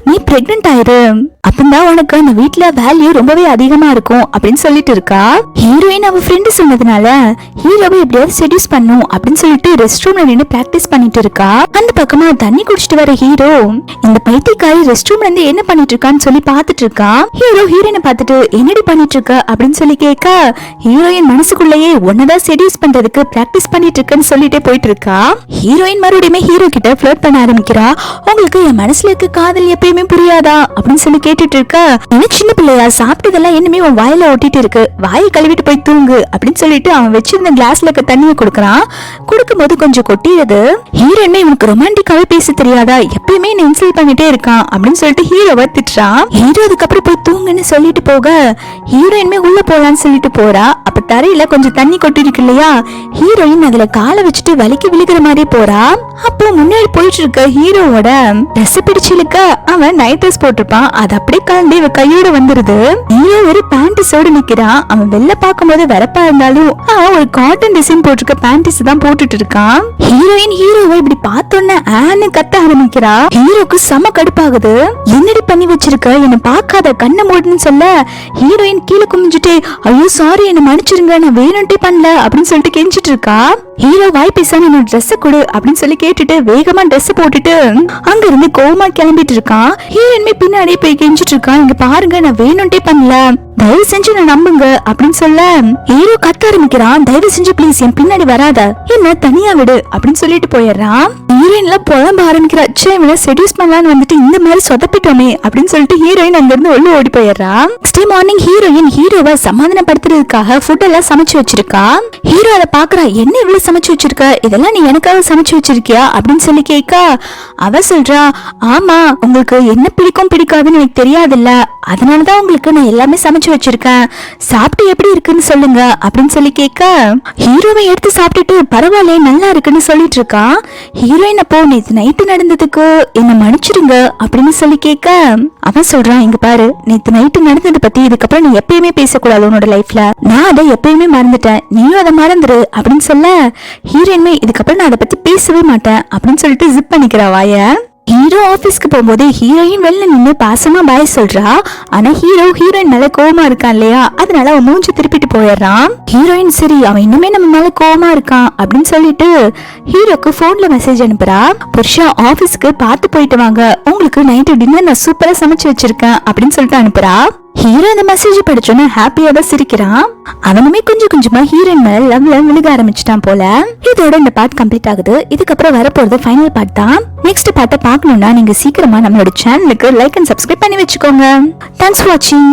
Speaker 1: நீ பிரெக்னன்ட் ஆயிரு, அப்பதான் உனக்கு அந்த வீட்டுல வேல்யூ ரொம்பவே அதிகமா இருக்கும் அப்படின்னு சொல்லிட்டு இருக்கா. ஹீரோயின் அவ ஃப்ரெண்டு சொன்னதுனால ஹீரோவை எப்படியாவது செடியூஸ் பண்ணும் அப்படின்னு சொல்லிட்டு ரெஸ்ட் ரூம்ல நின்று பிராக்டிஸ் பண்ணிட்டு இருக்கா. அந்த பக்கமா தண்ணி குடிச்சிட்டு வர ஹீரோ இந்த பைத்தியக்காரி ரெஸ்ட் ரூம்ல இருந்து என்ன பண்ணிட்டு இருக்கான்னு சொல்லி பாத்துட்டு இருக்கா. ஹீரோ ஹீரோயினை பார்த்துட்டு என்னடி பண்ணிட்டு இருக்க அப்படின்னு சொல்லி கேட்க ஹீரோயின் மனசுக்குள்ளேயே ஒன்னதான் செடியூஸ் பண்றதுக்கு பிராக்டிஸ் பண்ணிட்டு இருக்கன்னு சொல்லிட்டே போயிட்டு இருக்கா. ஹீரோயின் மறுபடியுமே ஹீரோ கிட்ட ஃப்ளர்ட் பண்ண ஆரம்பிக்கிறா. உங்களுக்கு என் மனசுல இருக்க காதல் எப்பயுமே புரியாதா அப்படின்னு சொல்லி கேட்டுட்டு இருக்க சின்ன பிள்ளையா சாப்பிட்டதெல்லாம் என்னமே உன் வாயில ஒட்டிட்டு இருக்கு, வாயை கழுவிட்டு போய் தூங்கு அப்படின்னு சொல்லிட்டு அவன் வச்சிருந்த கிளாஸ்ல இருக்க தண்ணியை கொடுக்கறான். கொடுக்கும் போது கொஞ்சம் கொட்டிடுது. ஹீரோயின்மே இவனுக்கு ரொமான்டிக்காவே பேச தெரியாதா, எப்பயுமே என்ன இன்சல்ட் பண்ணிட்டே இருக்கான் அப்படின்னு சொல்லிட்டு ஹீரோவை திட்டுறான். ஹீரோ அதுக்கப்புறம் போய் தூங்குன்னு சொல்லிட்டு போக ஹீரோயின்மே உள்ள போலான்னு சொல்லிட்டு போறா. அப்ப தரையில கொஞ்சம் தண்ணி கொட்டி இருக்கு இல்லையா, ஹீரோயின் அதுல காலை வச்சுட்டு வலிக்கு விழுகிற மாதிரி போறா. அப்போ முன்னாடி போயிட்டு இருக்க ஹீரோவோட ட்ரெஸ் பிடிச்சு இழுக்க அவன் நைட் ட்ரெஸ் போட்டிருப்பான், அது அப்படியே கலந்து இவ கையோட வந்துருது. ஹீரோ ஒரு பேண்டஸோட நிக்கிறான். அவன் வெளில பாக்கும்போது வெறப்பா இருந்தாலும் அவன் ஒரு காட்டன் டிசைன் போட்டிருக்க பேண்டஸ் தான் போட்டுட்டு இருக்கான். ஹீரோயின் ஹீரோவை இப்படி பார்த்தோன்னே ஆன்னு கத்த ஆரம்பிக்கிறா. ஹீரோக்கு செம கடுப்பாகுது. என்னடி பண்ணி வச்சிருக்க, என்ன பாக்காத கண்ணை மூடுன்னு சொல்ல ஹீரோயின் கீழே குமிஞ்சிட்டு ஐயோ சாரி என்ன மன்னிச்சிருங்க நான் வேணும்ட்டே பண்ணல அப்படின்னு சொல்லிட்டு கெஞ்சிட்டு இருக்கா. ஹீரோ வாய் பேசாம என்னோட ட்ரெஸ் கொடு அப்படின்னு சொல்லி கேட்டுட்டு வேகமா ட்ரெஸ் போட்டுட்டு அங்க இருந்து கோவமா கிளம்பிட்டு இருக்கான். ஹீரோயின்மே பின்னாடியே போய் கெஞ்சிட்டு இருக்கான். இங்க பாருங்க நான் வேணும்ட்டே பண்ணல, தயவு செஞ்சு நான் நம்புங்க அப்படின்னு சொல்ல ஹீரோ கத்த ஆரம்பிக்கிறான். தயவு செஞ்சு பிளீஸ் என் பின்னாடி வராத, என்ன தனியா விடு அப்படின்னு சொல்லிட்டு போயிடுறான். ஹீரோயின்ல புலம்ப ஆரம்பிக்கிறா. இவனை செடியூஸ் பண்ணலான்னு வந்துட்டு இந்த மாதிரி சொதப்பிட்டோமே அப்படின்னு சொல்லிட்டு ஹீரோயின் அங்க இருந்து உள்ள ஓடி போயிடுறா. நெக்ஸ்ட் மார்னிங் ஹீரோயின் ஹீரோவை சமாதானப்படுத்துறதுக்காக ஃபுட் எல்லாம் சமைச்சு வச்சிருக்கா. ஹீரோ அதை பாக்குறா. என்ன இவ்வளவு சமைச்சு வச்சிருக்க, இதெல்லாம் நீ எனக்காக சமைச்சு வச்சிருக்கியா அப்படின்னு சொல்லி கேட்க அவ சொல்றா ஆமா உங்களுக்கு என்ன பிடிக்கும் பிடிக்காதுன்னு எனக்கு தெரியாதுல்ல, அதனாலதான் உங்களுக்கு நான் எல்லாமே சமைச்சு வச்சிருக்கேன், சாப்பிட்டு எப்படி இருக்குன்னு சொல்லுங்க அப்படின்னு சொல்லி கேட்க ஹீரோவை எடுத்து சாப்பிட்டுட்டு பரவாயில்ல நல்லா இருக்குன்னு சொல்லிட்டு இருக்கா. ஹீரோயின் அப்போ நேத்து நைட்டு நடந்ததுக்கு என்ன மன்னிச்சிருங்க அப்படின்னு சொல்லி கேட்க அவன் சொல்றான் இங்க பாரு நேத்து நைட்டு நடந்ததை பத்தி இதுக்கப்புறம் நீ எப்பயுமே பேசக்கூடாது உன்னோட லைஃப்ல, நான் அதை எப்பயுமே மறந்துட்டேன், நீயும் அதை மறந்துரு அப்படின்னு சொல்ல ஹீரோயின்மே இதுக்கப்புறம் நான் அதை பத்தி பேசவே மாட்டேன் அப்படின்னு சொல்லிட்டு ஜிப் பண்ணிக்கிறா வாய. ஹீரோ ஆபீஸ்க்கு போகும்போது ஹீரோயின் வெளில நின்று பாசமா பாய் சொல்றா. ஆனா ஹீரோயின் மேல கோவமா இருக்கான் இல்லையா, அதனால அவன் மூஞ்சி திருப்பிட்டு போயிடுறான். ஹீரோயின் சரி அவன் இன்னுமே நம்ம மேல கோவமா இருக்கான் அப்படின்னு சொல்லிட்டு ஹீரோக்கு போன்ல மெசேஜ் அனுப்புறா. புருஷா ஆபீஸ்க்கு பார்த்து போயிட்டு வாங்க, உங்களுக்கு நைட்டு டின்னர் நான் சூப்பரா சமைச்சு வச்சிருக்கேன் அப்படின்னு சொல்லிட்டு அனுப்புறா. ஹீரோ இந்த மெசேஜ் படிச்சோன்னு ஹாப்பியா தான் சிரிக்கிறான். அவனுமே கொஞ்சம் கொஞ்சமா ஹீரோயின் மேல லவ்ல விழுக ஆரம்பிச்சிட்டான் போல. இதோட இந்த பார்ட் கம்ப்ளீட் ஆகுது. இதுக்கப்புறம் வரப்போறது ஃபைனல் பார்ட் தான். நெக்ஸ்ட் பார்ட்டை பார்க்கணும்னா நீங்க சீக்கிரமா நம்மளோட சேனலுக்கு லைக் அண்ட் சப்ஸ்கிரைப் பண்ணி வச்சுக்கோங்க. தேங்க்ஸ் ஃபார் வாட்சிங்.